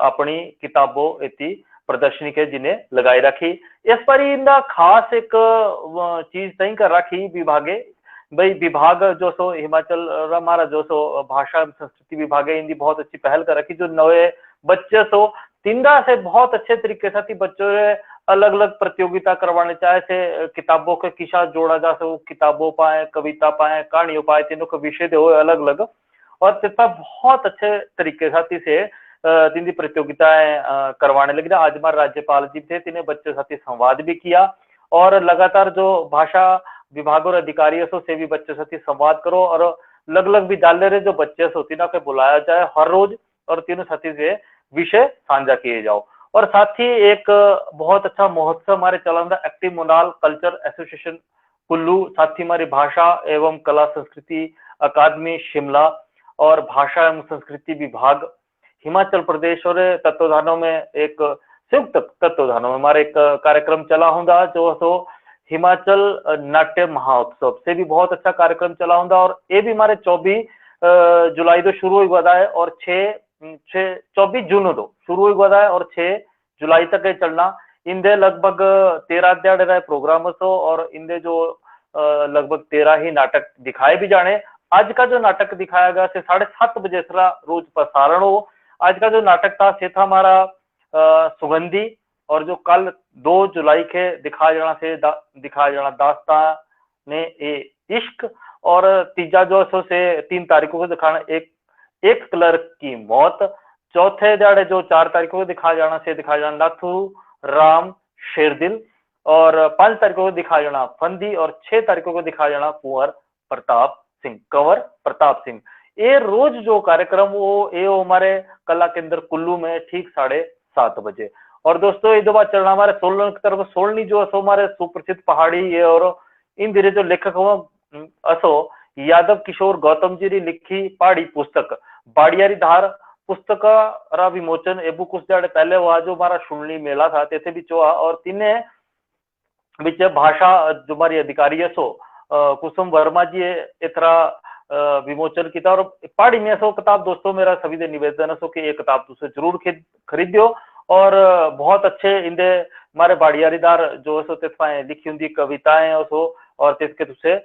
Speaker 2: अपनी किताबों इतनी प्रदर्शनी के जिन्हें लगाई रखी। इस पर इनका खास एक चीज तय कर रखी विभागे भाई विभाग जो सो हिमाचल हमारा जो सो भाषा संस्कृति विभाग है इनकी बहुत अच्छी पहल कर रखी जो नए बच्चे सो तिंदा से बहुत अच्छे तरीके से बच्चों ने अलग अलग प्रतियोगिता करवाने चाहे से किताबों के किस्सा जोड़ा जा सो किताबों पाए कविता पाए कहानियों पाए तीनों के विषय दे अलग अलग और तिता बहुत अच्छे तरीके से तीन दी प्रतियोगिताएं करवाने लगी। आज हमारे राज्यपाल जी थे तीनों बच्चों साथ संवाद भी किया और लगातार जो भाषा विभाग और अधिकारियों से भी बच्चों साथ संवाद करो और अलग अलग विद्यालय रे जो बच्चे सो तीनों के बुलाया जाए हर रोज और तीनों साथी से विषय साझा किए जाओ। और साथ ही एक बहुत अच्छा महोत्सव हमारे चलंदा एक्टिव मोनाल कल्चर एसोसिएशन कुल्लू साथ ही हमारी भाषा एवं कला संस्कृति अकादमी शिमला और भाषा एवं संस्कृति विभाग हिमाचल प्रदेश और तत्वाधानों में एक संयुक्त तत्वाधानों में हमारे एक कार्यक्रम चला होगा जो सो हिमाचल नाट्य महोत्सव से भी बहुत अच्छा कार्यक्रम चला होगा और ये भी हमारे 24 जुलाई तो शुरू हुआ है और 24 जून तो शुरू हुआ है और 6 जुलाई तक ये चलना। इंदे लगभग 13 ध्याड़े रहे प्रोग्राम सो और इंदे जो लगभग 13 ही नाटक दिखाए भी जाने। आज का जो नाटक दिखाया गया से 7:30 बजे सरा रोज प्रसारण हो। आज का जो नाटक था से था हमारा सुगंधी, और जो कल 2 जुलाई के दिखाया जाना दास्तान ने ए इश्क, और तीजा जो सो से 3 तारीखों को दिखाना एक क्लर्क की मौत। चौथे दिहाड़े जो 4 तारीखों को दिखाया जाना नाथू राम शेरदिल, और 5 तारीखों को दिखाया जाना फंदी, और 6 तारीखों को दिखाया जाना कंवर प्रताप सिंह। ये रोज जो कार्यक्रम वो हमारे कला केंद्र कुल्लू में ठीक 7:30 बजे। और दोस्तों ये बाद चलना हमारे सोलन की तरफ। सोलनी जो असो हमारे सुप्रसिद्ध पहाड़ी है, और इन धीरे जो लेखक हो असो यादव किशोर गौतम जी री लिखी पहाड़ी पुस्तक बाड़ियारी धार पुस्तक रा विमोचन एबू कुछ दिहाड़े पहले हुआ जो हमारा शुनली मेला था तेथे भी चुआ। और तिने बीच भाषा जो हमारी अधिकारी है सो कुसुम वर्मा जी इतरा विमोचन किया। और पहाड़ी में सो किताब दोस्तों मेरा सभी से निवेदन है सो कि ये किताब तुझे जरूर खरीदियो, और बहुत अच्छे इंदे हमारे बाड़ियारीदार जो सो तिस्पाए लिखी होंगी कविताएं सो, और तिसके तुझे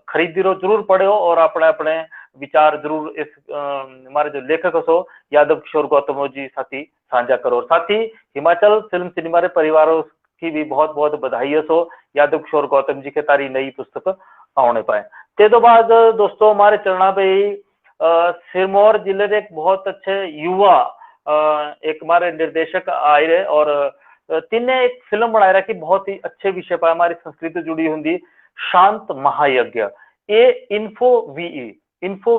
Speaker 2: खरीदी रो जरूर पढ़ो, और अपने अपने विचार जरूर इस हमारे जो लेखक सो यादव किशोर गौतम जी साथी साझा करो। साथ ही हिमाचल फिल्म सिनेमा रे परिवारों की भी बहुत बहुत बधाई है सो यादव किशोर गौतम जी के तारी नई पुस्तक आने पाए। ते तो बाद दोस्तों हमारे चलना पे सिरमौर जिले के एक बहुत अच्छे युवा एक हमारे निर्देशक आए रहे, और तिने एक फिल्म बनाई रखी बहुत ही अच्छे विषय पर हमारी संस्कृति जुड़ी होंगी, शांत महायज्ञ। ये इन्फो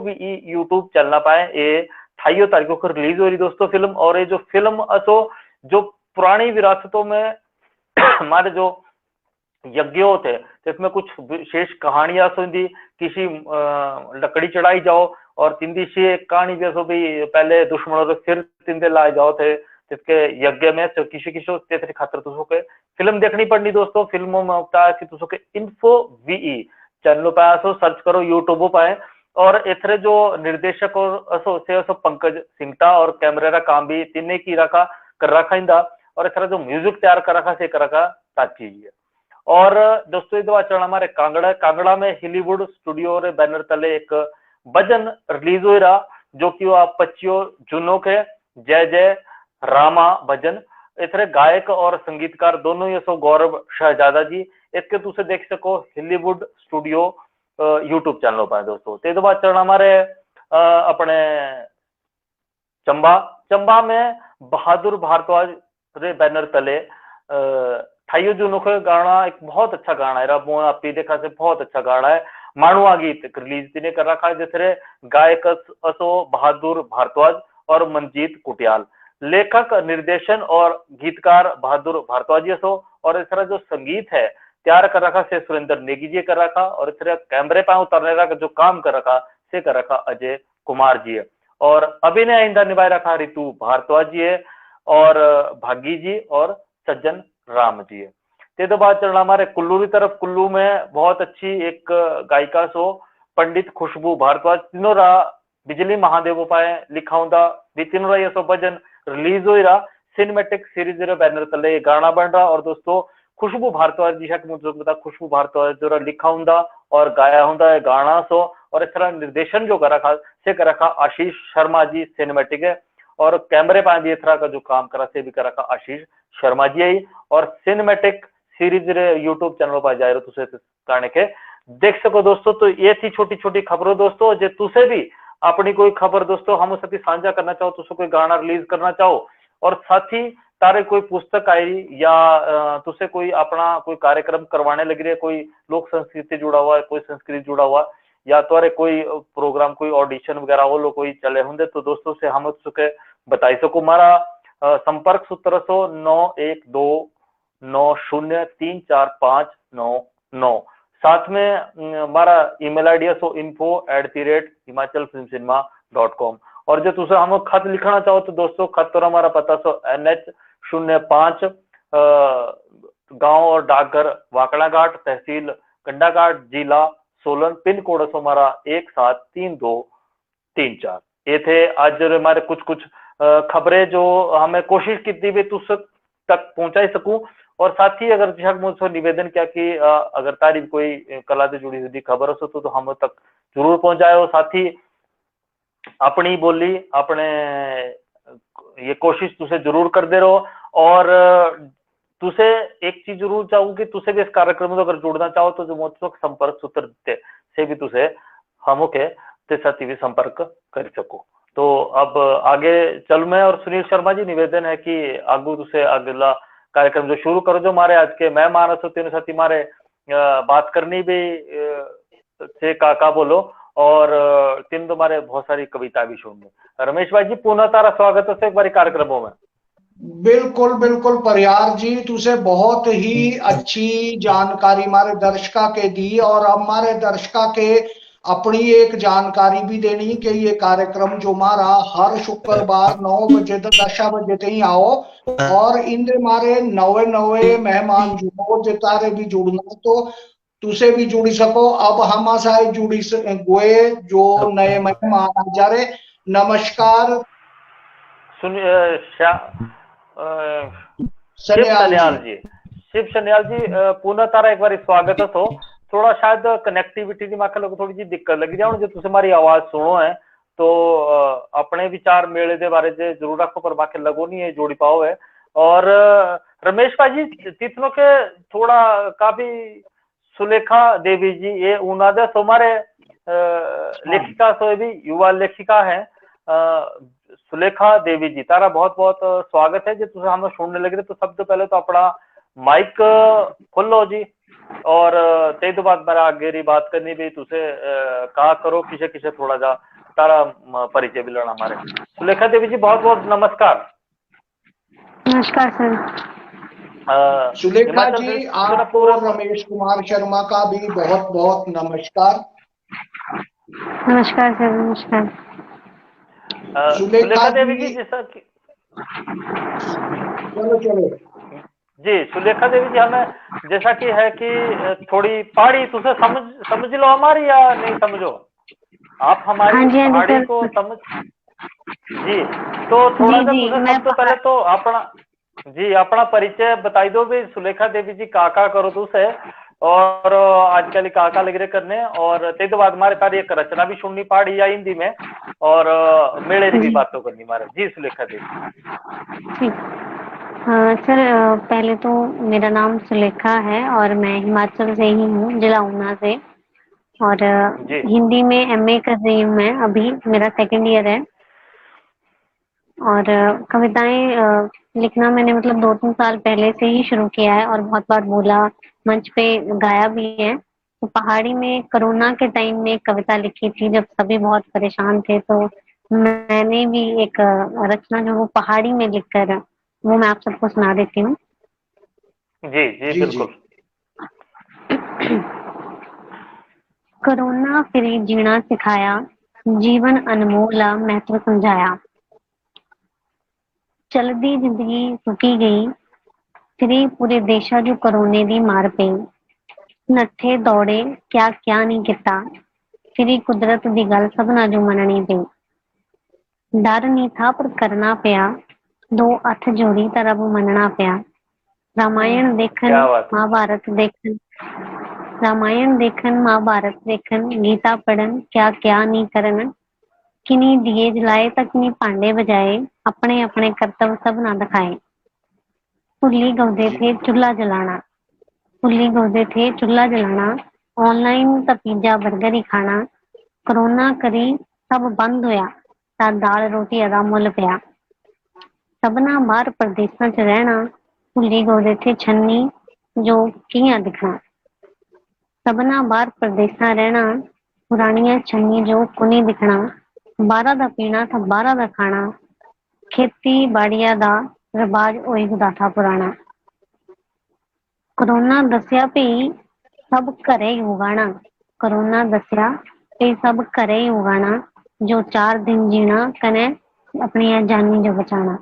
Speaker 2: वीई यूट्यूब चलना पाए। ये 28 तारीखों को रिलीज हो रही दोस्तों फिल्म। और ये जो फिल्म असो जो पुरानी विरासतों में हमारे जो यज्ञों थे जिसमें कुछ विशेष कहानियां सुनी, किसी लकड़ी चढ़ाई जाओ, और तिंदी से कहानी जैसो भी पहले दुश्मनों के सिर तिंदे लाए जाओ थे जिसके यज्ञ में किसी खातर तुसो के फिल्म देखनी पड़नी दोस्तों। फिल्मों में होता है कि तुसो के इन्फो वीई चैनल पे सो सर्च करो यूट्यूब पे। और इतरे जो निर्देशक और असो पंकज सिंगटा, और कैमरे का काम भी तिने की रखा कर रखा इंदा, और इतना जो म्यूजिक तैयार कर रखा से कर रखा ताची है। और दोस्तों ये बात चलना हमारे कांगड़ा में हॉलीवुड स्टूडियो रे बैनर तले एक भजन रिलीज हो रहा जो कि वो 25 जूनों के जय जय रामा भजन। इतने गायक और संगीतकार दोनों ही सो गौरव शहजादा जी। इसके तुझे देख सको हॉलीवुड स्टूडियो यूट्यूब चैनल पर दोस्तों। ते बाद चलना हमारे अपने चंबा में बहादुर भारद्वाज रे बैनर तले 28 जून को गाना एक बहुत अच्छा गाना है आपी देखा से बहुत अच्छा गाना है मानुआ गीत रिलीज तिने कर रखा है, जिसरे गायक असो बहादुर भारद्वाज और मंजीत कुटियाल, लेखक निर्देशन और गीतकार बहादुर भारद्वाज असो, और इस तरह जो संगीत है तैयार कर रखा से सुरेंद्र नेगी जी कर रखा, और इस तरह कैमरे पर उतरने का जो काम कर रखा से कर रखा अजय कुमार जी है, और अभिनय आइंदा निभाए रखा ऋतु भारद्वाज जी है, और भागी जी और सज्जन राम जी है। ते तो बात चलना हमारे कुल्लू की तरफ। कुल्लू में बहुत अच्छी एक गायिका सो पंडित खुशबू भारद्वाज तीनों रा बिजली महादेव पाए लिखा होंदा भी तीनों रा ये सो भजन रिलीज हो रहा सिनेमैटिक सीरीज रे बैनर तले गाना बन रहा। और दोस्तों खुशबू भारद्वाज जी के मुझे पता खुशबू भारद्वाज जो लिखा होंदा और गाया होंदा है गाना सो, और इस तरह निर्देशन जो कर रखा से कर रखा आशीष शर्मा जी सिनेमैटिक है, और कैमरे पर भी इस तरह का जो काम करा से भी कर रखा आशीष शर्मा जी है। और सिनेमैटिक सीरीज रे यूट्यूब चैनल पर जाए तुसे गाने के देख सको दोस्तों। तो ये थी छोटी छोटी खबरों दोस्तों, जे तुसे भी अपनी कोई खबर दोस्तों हम साथी साझा करना चाहो, तुसे कोई गाना रिलीज करना चाहो, और साथ ही तारे कोई पुस्तक आई या तुसे कोई अपना कोई कार्यक्रम करवाने लग रही है, कोई लोक संस्कृति जुड़ा हुआ है, कोई संस्कृति जुड़ा हुआ, या तो कोई प्रोग्राम कोई ऑडिशन वगैरह वो लोग कोई चले होंगे, तो दोस्तों से हम तुके बताई सको। हमारा संपर्क सूत्र सो 9129034599। साथ में हमारा ईमेल आईडी है सो info@himalfilmcinema.com। और जो तुसे हम खत लिखना चाहो तो दोस्तों खत तो हमारा पता सो NH05 गांव और डाकघर वाकड़ा घाट, तहसील कंडाघाट, जिला सोलन, पिन कोड सो हमारा 173234। ये थे आज हमारे कुछ खबरें जो हमें कोशिश की थी भी तुस तक पहुंचा सकूं। और साथ ही अगर जिसक मुझसे निवेदन किया कि अगर तारी कोई कला से जुड़ी हुई खबर हो तो हम तक जरूर पहुंचाए। और साथ ही अपनी बोली अपने ये कोशिश तुसे जरूर कर दे रहो। और तुसे एक चीज जरूर चाहूं कि तुसे भी इस कार्यक्रम में अगर जुड़ना चाहो तो जो मुझसे संपर्क सूत्र देते से भी तुसे हम के ते साथ भी संपर्क कर सको। तो अब आगे चल मैं और सुनील शर्मा जी निवेदन है कि आगू तुसे अगला कार्यक्रम जो शुरू करो। जो हमारे आज के मेहमान हो तीनों साथी हमारे बात करनी भी से काका बोलो और तीन तुम्हारे बहुत सारी कविता भी सुननी। रमेश भाई जी पुनः तारा स्वागत है एक बार कार्यक्रमों में।
Speaker 1: बिल्कुल बिल्कुल परिहार जी, तुझे बहुत ही अच्छी जानकारी हमारे दर्शका के दी और हमारे दर्शका के अपनी एक जानकारी भी देनी कि ये कार्यक्रम जो हमारा हर शुक्रवार 9 बजे तो 10 बजे तक ही आओ और इन हमारे नवे नवे मेहमान जुड़ो जितारे भी जुड़ना तो तुसे भी जुड़ी सको। अब हम सारे जुड़ी गोए जो नए मेहमान आ जा रहे। नमस्कार
Speaker 2: शिव सन्याल जी। शिव सन्याल जी पुनः तारा एक बार स्वागत है। तो थोड़ा शायद कनेक्टिविटी की माके लोग थोड़ी जी दिक्कत लगी जाओ जो तुम हमारी आवाज सुनो है तो अपने विचार मेले के बारे में जरूर रखो पर माके लगो नहीं है जोड़ी पाओ है। और रमेश भाई जी तीतनों के थोड़ा काफी सुलेखा देवी जी ये उनादे हमारे लेखिका सो भी युवा लेखिका है सुलेखा देवी जी। तारा बहुत बहुत स्वागत है जो तुम हम सुनने लग रहे। तो सबसे पहले तो अपना माइक खोलो जी और ते तो बाद मेरा आगे री बात करनी भी तुसे कहा करो किसे किसे थोड़ा जा तारा परिचय भी लेना हमारे। सुलेखा देवी जी बहुत बहुत नमस्कार।
Speaker 5: नमस्कार सर।
Speaker 1: सुलेखा जी आपको रमेश कुमार शर्मा का भी बहुत बहुत नमस्कार।
Speaker 5: नमस्कार सर। नमस्कार
Speaker 2: सुलेखा देवी जी जैसा कि
Speaker 1: चलो
Speaker 2: जी सुलेखा देवी जी हमें जैसा कि है कि थोड़ी पहाड़ी तुझे समझ लो हमारी या नहीं समझो आप हमारी पहाड़ी को समझ जी। तो थोड़ा सा तुझे सबसे पहले तो अपना परिचय बताई दो भी सुलेखा देवी जी काका करो तुझे और आजकल काका लग रहे करने और ते तो बाद हमारे तारी एक रचना भी सुननी पहाड़ी या हिंदी में और मेले की भी बातों करनी हमारे। जी सुलेखा देवी।
Speaker 5: ठीक। हाँ सर पहले तो मेरा नाम सुलेखा है और मैं हिमाचल से ही हूँ जिला ऊना से और हिंदी में एमए कर रही हूँ मैं अभी मेरा 2nd ईयर है। और कविताएं लिखना मैंने मतलब 2-3 साल पहले से ही शुरू किया है और बहुत बार बोला मंच पे गाया भी है। तो पहाड़ी में कोरोना के टाइम में कविता लिखी थी जब सभी बहुत परेशान थे तो मैंने भी एक रचना जो वो पहाड़ी में लिखकर वो मैं आप सबको सुना देती हूँ।
Speaker 2: जी जी बिल्कुल।
Speaker 5: कोरोना फिर जीना सिखाया जीवन अनमोल महत्व समझाया चलदी जिंदगी सुकी गई फिर पूरे देशा जो कोरोने दी मार पई नट्ठे दौड़े क्या क्या नहीं किता फिर कुदरत दी गल सबना जो मननी पई डर नहीं था पर करना पिया 2 हथ जोड़ी तो रब मनना पिया रामायण देखन महाभारत देखन रामायण देखन महाभारत देखन गीता पढ़न क्या क्या नहीं करन किन्नी दिए जलाए तक किन्नी भांडे बजाए अपने अपने कर्तव्य सब ना दिखाए भुल्ली गौदे थे चूल्हा जलाना भुल्ली गौदे थे चूल्हा जलाना ऑनलाइन तो पिज्जा बर्गर ही खाना कोरोना करी सब बंद होया ता दाल रोटी दा मुल पिया सबना बाहर प्रदेशों च रहना भुल्ली गौदे थे छन्नी जो कियां दिखना सबना बाहर प्रदेशा रहना पुरानिया छन्नी जो कुनी दिखना 12 दा पीना था 12 दा खाना खेती बाड़िया दा रिवाज होई हुदा था पुराना कोरोना दसिया भी सब घरे ही उगाना कोरोना दसिया भी सब घरे ही उगाना जो 4 दिन जीना कने अपनी जानी जो बचाना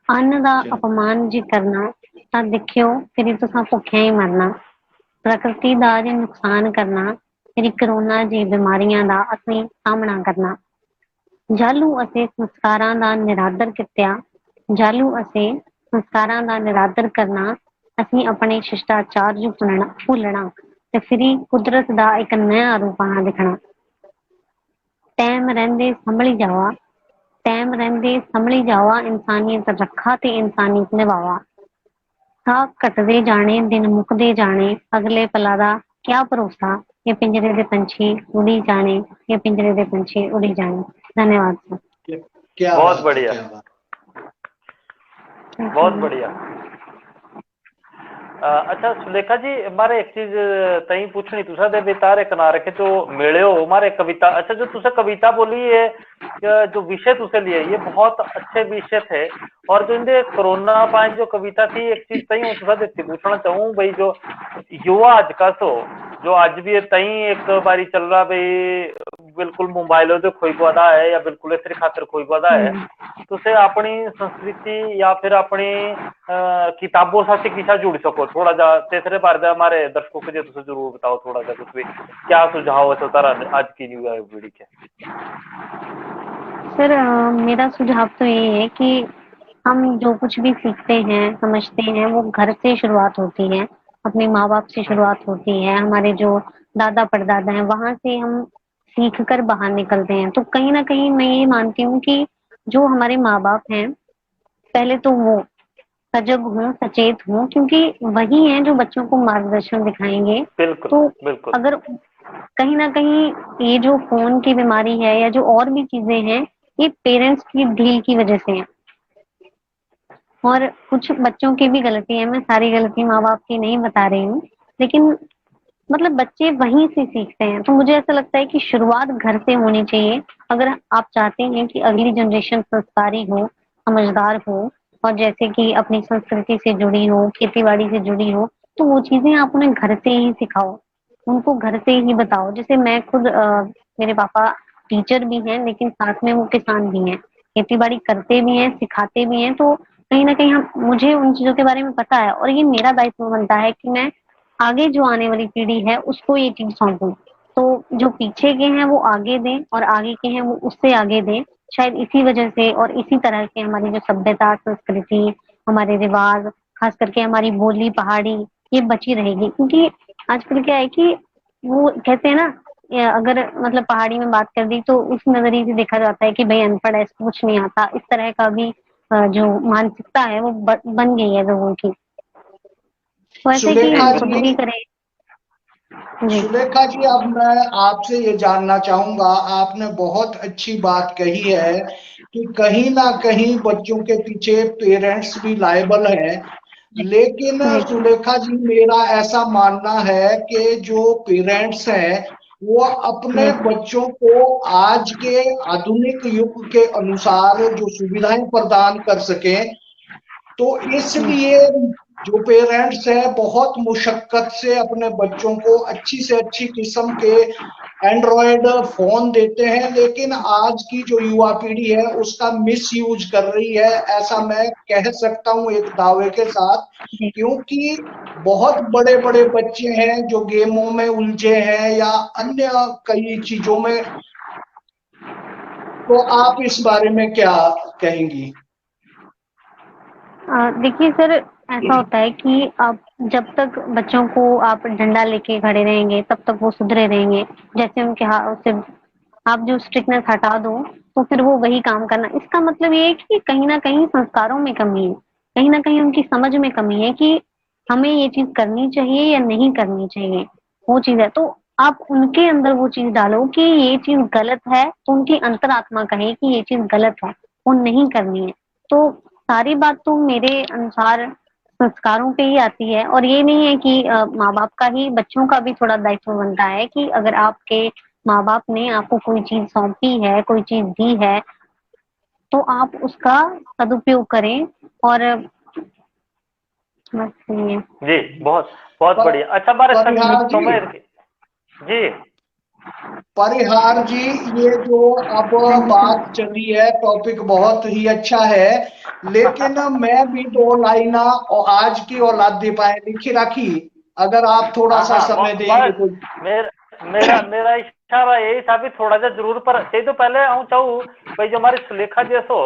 Speaker 5: अन्न दा अपमान जी करना ता देखियो फिर तुसा भुखिया ही मरना प्रकृति दा जी नुकसान करना फिर कोरोना जी बीमारियां दा असली सामना करना जालू असे संस्कारां दा निरादर कित्या जालू असे ਸੰਸਕਾਰਾਂ ਦਾ ਨਿਰਾਦਰ ਕਰਨਾ, ਅਸੀਂ ਆਪਣੇ ਸ਼ਿਸ਼ਟਾਚਾਰ ਨੂੰ ਭੁੱਲਣਾ ਤੇ ਫਿਰ ਹੀ ਕੁਦਰਤ ਦਾ ਇੱਕ ਨਇਆ ਰੂਪ ਆਣਾ ਦਿਖਣਾ। ਟਾਈਮ ਰਹਿੰਦੇ ਸੰਭਲੀ ਜਾਵਾ, ਟਾਈਮ ਰਹਿੰਦੇ ਸੰਭਲੀ ਜਾਵਾ, ਇਨਸਾਨੀਅਤ ਰੱਖਾ ਤੇ ਇਨਸਾਨੀਅਤ ਨਿਭਾਵਾ। ਸਾਹ ਘਟਦੇ ਜਾਣੇ, ਦਿਨ ਮੁੱਕਦੇ ਜਾਣੇ, ਅਗਲੇ ਪਲਾਂ ਦਾ ਕਿਆ ਭਰੋਸਾ, ਇਹ ਪਿੰਜਰੇ ਦੇ ਪੰਛੀ उड़ी जाने, ये पिंजरे दे पंछी उड़ी जाने। धन्यवाद सर।
Speaker 1: क्या
Speaker 2: बहुत
Speaker 1: बात है,
Speaker 2: बढ़िया।
Speaker 1: क्या बात।
Speaker 2: बहुत बढ़िया। अच्छा सुलेखा जी, हमारे एक चीज तई पूछनी तुसा दे बेतारे कना रखे तो मिले हो हमारे कविता। अच्छा जो तुसे कविता बोली है, जो विषय तुसे लिए ये बहुत अच्छे विषय थे। और जो इनके कोरोना पाए जो कविता थी, एक चीज तई हूँ तुसा देती पूछना चाहूँ भाई, जो युवा आज का सो जो आज भी तई एक बारी चल रहा भाई बिल्कुल मोबाइलों से खोई पौधा है या बिल्कुल इस खातर खोई पौधा है, तुसे अपनी संस्कृति या फिर अपनी किताबों से किसा जुड़ सको थोड़ा जा तीसरे बार हमारे दर्शकों के लिए तुसे जरूर बताओ थोड़ा सा कुछ भी क्या सुझाव है तो तारा आज की युवा पीढ़ी के।
Speaker 5: सर मेरा सुझाव तो ये है कि हम जो कुछ भी सीखते हैं, समझते हैं, वो घर से शुरुआत होती है, अपने माँ बाप से शुरुआत होती है, हमारे जो दादा परदादा हैं वहां से हम सीख कर बाहर निकलते हैं। तो कहीं ना कहीं मैं ये मानती हूँ कि जो हमारे माँ बाप हैं, पहले तो वो सजग हों, सचेत हों, क्योंकि वही हैं जो बच्चों को मार्गदर्शन दिखाएंगे।
Speaker 2: बिल्कुल
Speaker 5: तो
Speaker 2: बिल्कुल।
Speaker 5: अगर कहीं ना कहीं ये जो फोन की बीमारी है या जो और भी चीजें हैं, ये पेरेंट्स की ढील की वजह से है और कुछ बच्चों की भी गलती है। मैं सारी गलती माँ बाप की नहीं बता रही हूँ, लेकिन मतलब बच्चे वहीं से सीखते हैं। तो मुझे ऐसा लगता है कि शुरुआत घर से होनी चाहिए। अगर आप चाहते हैं कि अगली जनरेशन संस्कारी हो, समझदार हो और जैसे कि अपनी संस्कृति से जुड़ी हो, खेती-बाड़ी से जुड़ी हो, तो वो चीजें आप उन्हें घर से ही सिखाओ, उनको घर से ही बताओ। जैसे मैं खुद मेरे पापा टीचर भी हैं, लेकिन साथ में वो किसान भी हैं, खेती-बाड़ी करते भी हैं, सिखाते भी हैं। तो कहीं न कहीं हम मुझे उन चीज़ों के बारे में पता है और ये मेरा दायित्व बनता है कि मैं आगे जो आने वाली पीढ़ी है उसको ये चीज़ सौंपूँ। तो जो पीछे के हैं वो आगे दें और आगे के हैं वो उससे आगे दें। शायद इसी वजह से और इसी तरह से हमारी जो सभ्यता, संस्कृति, हमारे रिवाज, खास करके हमारी बोली पहाड़ी, ये बची रहेगी। क्योंकि आजकल क्या है कि वो कहते हैं ना, अगर मतलब पहाड़ी में बात कर दी तो उस नज़रिए से देखा जाता है कि भई अनपढ़ है, इसको कुछ नहीं आता। इस तरह का भी जो मानसिकता है वो बन गई है लोगों की। तो ऐसे कि
Speaker 1: सुलेखा
Speaker 5: हम खुद
Speaker 1: जी,
Speaker 5: भी करें। जी।
Speaker 1: सुलेखा जी, अब मैं आपसे ये जानना चाहूंगा, आपने बहुत अच्छी बात कही है कि कहीं ना कहीं बच्चों के पीछे पेरेंट्स भी लायबल हैं। लेकिन
Speaker 5: जी।
Speaker 1: सुलेखा जी, मेरा ऐसा मानना है कि जो पेरेंट्स हैं वो अपने बच्चों को आज के आधुनिक युग के अनुसार जो सुविधाएं प्रदान कर सकें, तो इसलिए जो पेरेंट्स हैं बहुत मुशक्कत से अपने बच्चों को अच्छी से अच्छी किस्म के एंड्रॉयड फोन देते हैं, लेकिन आज की जो युवा पीढ़ी है उसका मिस यूज कर रही है, ऐसा मैं कह सकता हूं एक दावे के साथ।
Speaker 5: जी।
Speaker 1: क्योंकि बहुत बड़े बड़े बच्चे हैं जो गेमों में उलझे हैं या अन्य कई चीजों में। तो आप इस बारे में क्या कहेंगी?
Speaker 5: देखिए सर, ऐसा होता है कि आप जब तक बच्चों को आप डंडा लेके खड़े रहेंगे तब तक वो सुधरे रहेंगे। जैसे उनके से आप जो स्ट्रिक्टनेस हटा दो तो फिर वो वही काम करना। इसका मतलब ये है कि कहीं ना कहीं संस्कारों में कमी है, कहीं ना कहीं उनकी समझ में कमी है कि हमें ये चीज करनी चाहिए या नहीं करनी चाहिए, वो चीज है। तो आप उनके अंदर वो चीज डालो कि ये चीज गलत है, तो उनकी अंतरात्मा कहे कि ये चीज गलत है, वो नहीं करनी है। तो सारी बात तो मेरे अनुसार संस्कारों पे ही आती है। और ये नहीं है कि माँ बाप का ही, बच्चों का भी थोड़ा दायित्व बनता है कि अगर आपके माँ बाप ने आपको कोई चीज सौंपी है, कोई चीज दी है, तो आप उसका सदुपयोग करें। और बस ये।
Speaker 2: जी बहुत बहुत बढ़िया। अच्छा हमारे समय जी
Speaker 1: परिहार जी, ये जो अब बात चली है टॉपिक बहुत ही अच्छा है, लेकिन मैं भी दो लाइना और आज की औलाद दे पाए लिखी रखी, अगर आप थोड़ा सा समय देंगे तो।
Speaker 2: मेरा मेरा इशारा यही था भी थोड़ा सा जरूर पर तो पहले आऊं चाहूँ भाई जो हमारी सुलेखा जी सो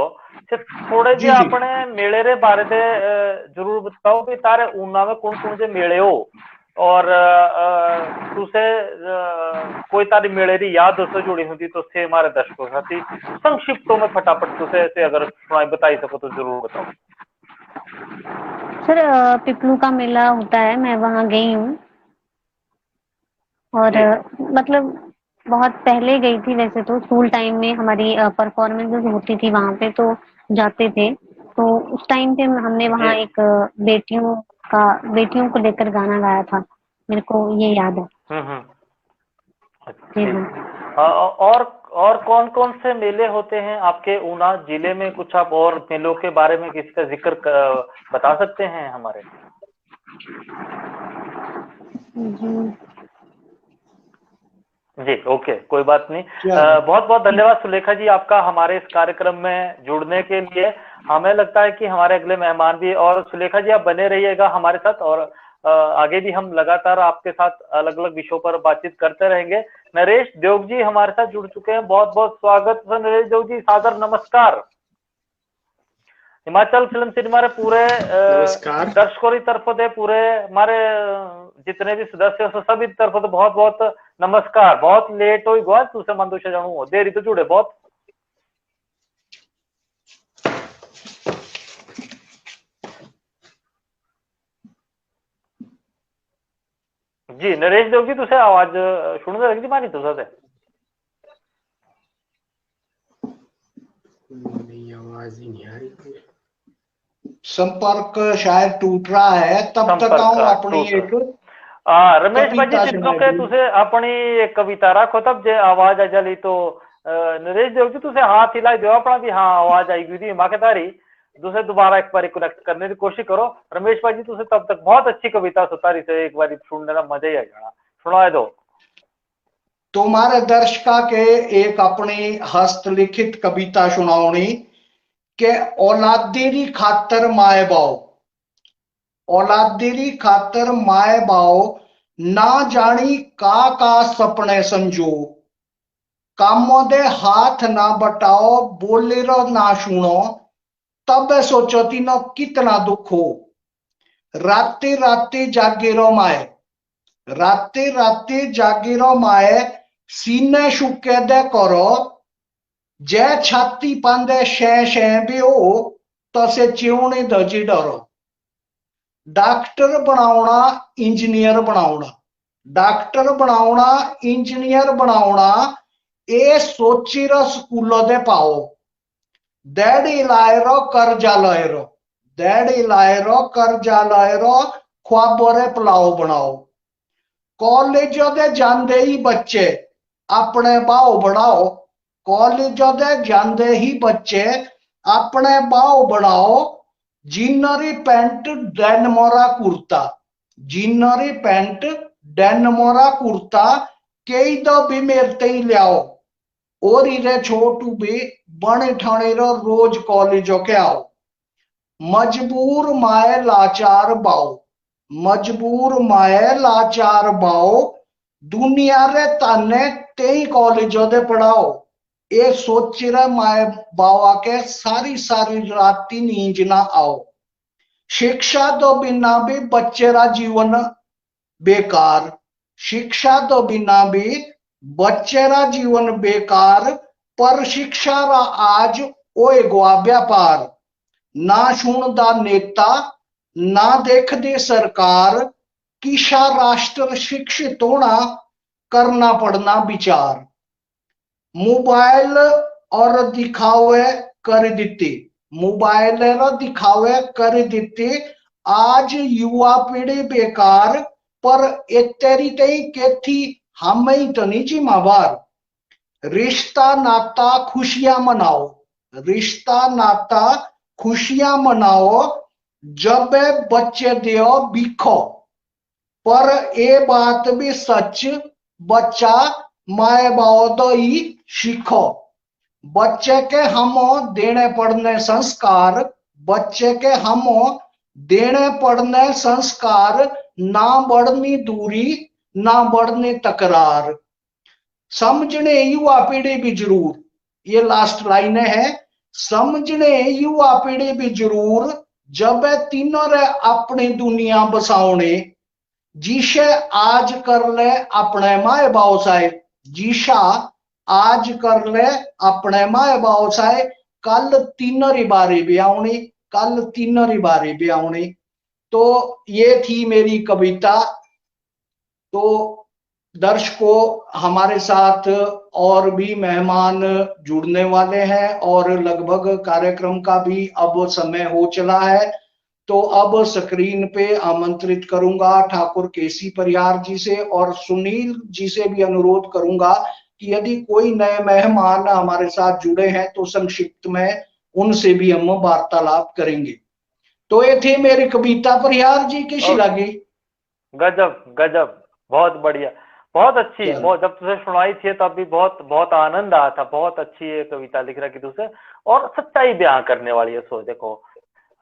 Speaker 2: थोड़े जी
Speaker 1: जी जी
Speaker 2: अपने मेले रे बारे दे जरूर बताओ कि तारे ऊना में कौन कौन से मेले हो और तुसे कोई तारी मेले री याद उससे जुड़ी होती तो से हमारे दर्शकों के साथ संक्षिप्तों में फटाफट तुसे ऐसे अगर सुनाई बताई सको तो जरूर बताओ।
Speaker 5: सर पिपलू का मेला होता है, मैं वहाँ गई हूँ और
Speaker 2: जी
Speaker 5: मतलब बहुत पहले गई थी। वैसे तो स्कूल टाइम में हमारी परफॉर्मेंसेस होती थी वहाँ पे, तो जाते थे। तो उस टाइम पे हमने
Speaker 2: जी
Speaker 5: वहाँ एक बेटियों को लेकर गाना गाया था, मेरे को ये याद है। जी
Speaker 2: ठीक।
Speaker 5: हाँ।
Speaker 2: और कौन कौन से मेले होते हैं आपके ऊना जिले में? कुछ आप और मेलों के बारे में किसी का जिक्र बता सकते हैं हमारे?
Speaker 5: जी
Speaker 2: जी ओके, कोई बात नहीं।
Speaker 1: चलो
Speaker 2: बहुत बहुत धन्यवाद सुलेखा जी आपका हमारे इस कार्यक्रम में जुड़ने के लिए। हमें लगता है कि हमारे अगले मेहमान भी, और सुलेखा जी आप बने रहिएगा हमारे साथ, और आगे भी हम लगातार आपके साथ अलग अलग विषयों पर बातचीत करते रहेंगे। नरेश देव जी हमारे साथ जुड़ चुके हैं, बहुत बहुत स्वागत है नरेश देव जी, सादर नमस्कार। हिमाचल फिल्म सिनेमा रे पूरे
Speaker 6: नमस्कार।
Speaker 2: दर्शकों की तरफ से पूरे हमारे जितने भी सदस्य हो सभी तरफ से बहुत बहुत नमस्कार। बहुत लेट हो गया तुसे मन से जानू देरी तो जुड़े बहुत। जी नरेश देव जी तुसे आवाज सुनने लगी थी मानी तुसा से?
Speaker 6: नहीं, आवाज ही नहीं आ रही।
Speaker 1: संपर्क शायद टूट रहा है, तब तक आऊं अपनी एक
Speaker 2: रमेश भाई
Speaker 1: कविता
Speaker 2: जितनों
Speaker 1: सुनाई
Speaker 2: के
Speaker 1: दी।
Speaker 2: तुसे अपनी एक कविता रखो तब जे आवाज आ जाली तो नरेश देव जी तुसे हाथ हिलाई दो अपना भी, हाँ आवाज आई गई थी माके तारी दूसरे दोबारा एक बार कनेक्ट करने की कोशिश करो। रमेश भाई जी तुसे तब तक बहुत अच्छी कविता सुतारी से एक बार सुनने का मजा ही आ जाना, सुना दो।
Speaker 1: तुम्हारे दर्शका के एक अपनी हस्तलिखित कविता सुनाओनी के औलादेरी खातर माए बाओ, औलादेरी खातर माए बाओ ना जानी का सपने संजो, कामों दे हाथ ना बटाओ बोले रो ना सुनो, तब सोचोती न कितना दुख हो, राते राते जागे रो माए, राते राते जागे रो माए सीने शुके दे करो, जय छाती पांदे शे शे भी हो तो से चिवनी दजी डरो, डॉक्टर बनावना इंजीनियर बनावना, डॉक्टर बनावना इंजीनियर बनावना ए सोची रो स्कूलों दे पाओ, दैडी लायरो कर्जा लायरो, दैडी लायरो कर्जा लायरो ख्वाबों पुलाव बनाओ, कॉलेजों दे जांदे ही बच्चे अपने बाव बढ़ाओ, कॉलेजों दे जांदे ही बच्चे अपने बाव बढ़ाओ, जिनरी पैंट डेनमोरा कुर्ता, जिनरी पैंट डेनमोरा कुर्ता कई दो भी मेरते ही लियाओ, और इरे छोटू भी बने ठाणे रो रोज कॉलेजों के आओ, मजबूर माए लाचार बाओ, मजबूर माए लाचार बाओ दुनिया रे ताने तेई कॉलेजों दे पढ़ाओ, ये सोची रे माए बावा के सारी सारी राती नींद ना आओ, शिक्षा तो बिना भी बच्चे रा जीवन बेकार, शिक्षा तो बिना भी बच्चे रा जीवन बेकार, पर शिक्षा रा आज ओए गुआ व्यापार, ना सुनदा नेता ना देख दे सरकार, किसा राष्ट्र शिक्षित होना करना पड़ना विचार, मोबाइल और दिखावे कर देते, मोबाइल और दिखावे कर देते आज युवा पीढ़ी बेकार, पर तेरी तई के थी हमें तो नहीं जिम्मेवार, रिश्ता नाता खुशियां मनाओ, रिश्ता नाता खुशियां मनाओ जब बच्चे दियो बिखो, पर ये बात भी सच बच्चा माए बाओ तो ही सीखो, बच्चे के हम देने पड़ने संस्कार, बच्चे के हम देने पड़ने संस्कार, ना बढ़नी दूरी ना बढ़नी तकरार, समझने युवा पीढ़ी भी जरूर, ये लास्ट लाइन है, समझने युवा पीढ़ी भी जरूर, जब तीनों रे अपनी दुनिया बसाउने, जिसे आज कर ले अपने माए बाप साहे, जिसा आज कर ले अपने माए बाप साहे, कल तीनों बारी भी आउने, कल तीनों बारी भी आउने। तो ये थी मेरी कविता। तो दर्शकों, हमारे साथ और भी मेहमान जुड़ने वाले हैं और लगभग कार्यक्रम का भी अब समय हो चला है। तो अब स्क्रीन पे आमंत्रित करूंगा ठाकुर केसी परिहार जी से और सुनील जी से भी अनुरोध करूंगा कि यदि कोई नए मेहमान हमारे साथ जुड़े हैं तो संक्षिप्त में उनसे भी हम वार्तालाप करेंगे। तो ये थी मेरी कविता। परिहार जी कैसी लगी?
Speaker 2: गजब गजब, बहुत बढ़िया, बहुत अच्छी। बहुत, जब तुझे सुनाई थी तब भी बहुत बहुत आनंद आया था। बहुत अच्छी ये कविता लिख रहा कि तुझे, और सच्चाई बयां करने वाली है। सो देखो,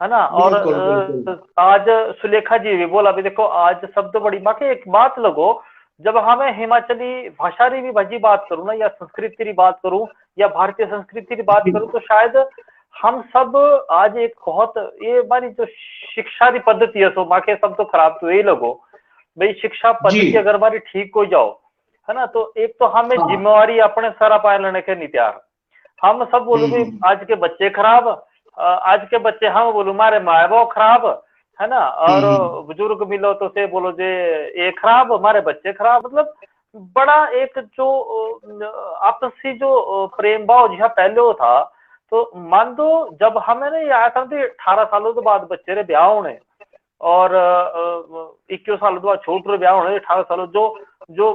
Speaker 2: है ना। और
Speaker 1: बिल्कुल।
Speaker 2: आज सुलेखा जी भी बोला भी, देखो आज शब्द बड़ी माँ के एक बात लगो, जब हमें हिमाचली भाषा री भी भजी बात करूँ ना, या संस्कृति की बात करूँ, या भारतीय संस्कृति की बात करूँ, तो शायद हम सब आज एक बहुत, ये हमारी जो शिक्षा की पद्धति है, सो माँ के सब तो खराब तो यही लगो भाई। शिक्षा पद्धति अगर हमारी ठीक हो जाओ, है ना, तो एक तो हमें जिम्मेवारी अपने सारा पाए लेने के नहीं तैयार। हम सब बोलो भाई आज के बच्चे खराब, आज के बच्चे, हम बोलो मारे माए बाप खराब, है ना, और बुजुर्ग मिलो तो से बोलो जे ये खराब, हमारे बच्चे खराब। मतलब बड़ा एक जो आपसी जो प्रेम भाव जहाँ पहले हो था, तो मान दो जब हमें ना ये आया था 18 सालों के बाद बच्चे रे ब्याह होने, और 21 साल बाद छोटे ब्याह होने, 18 सालों जो जो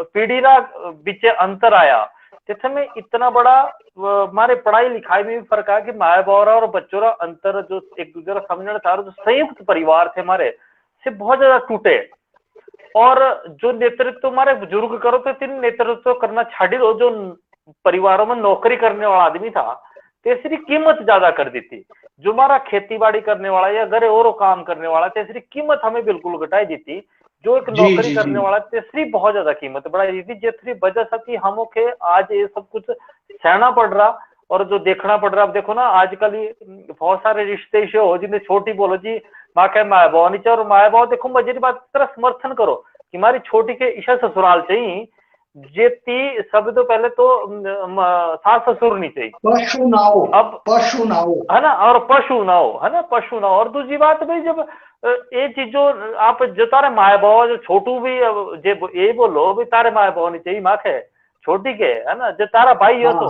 Speaker 2: पीढ़ी रा बीचे अंतर आया, जिथे में इतना बड़ा हमारे पढ़ाई लिखाई में भी फर्क आया कि माए बाप और बच्चों का अंतर जो एक दूसरे का समझने था, जो संयुक्त परिवार थे हमारे से बहुत ज्यादा टूटे। और जो नेतृत्व हमारे बुजुर्ग करो तो तीन नेतृत्व करना छाड़ी दो, जो परिवारों में नौकरी करने वाला आदमी था तेसरी कीमत ज्यादा कर दी थी। जो हमारा खेती बाड़ी करने वाला या घरे और काम करने वाला, तेसरी कीमत हमें बिल्कुल घटाई दी थी। जो एक नौकरी करने वाला, तेसरी बहुत ज्यादा कीमत बढ़ाई दी थी, जिसकी वजह से कि हम के आज ये सब कुछ सहना पड़ रहा और जो देखना पड़ रहा। अब देखो ना, आजकल बहुत सारे रिश्ते ऐसे हो जिन्हें छोटी बोलो जी माँ के माए बाप नहीं चाहिए, और माए बाप देखो मजे की बात तरह समर्थन करो कि हमारी छोटी के ईशा ससुराल चाहिए, जेती सब तो पहले तो सास ससुर नहीं चाहिए,
Speaker 1: पशु ना हो,
Speaker 2: अब
Speaker 1: पशु ना हो,
Speaker 2: है ना, और पशु ना हो, है ना, पशु ना हो। और दूसरी बात भाई, जब ये चीज जो आप जो तारे माए बाप जो छोटू भी ये बोलो भी तारे माए बाप नहीं चाहिए माँ के छोटी के, है ना, जो तारा भाई है तो,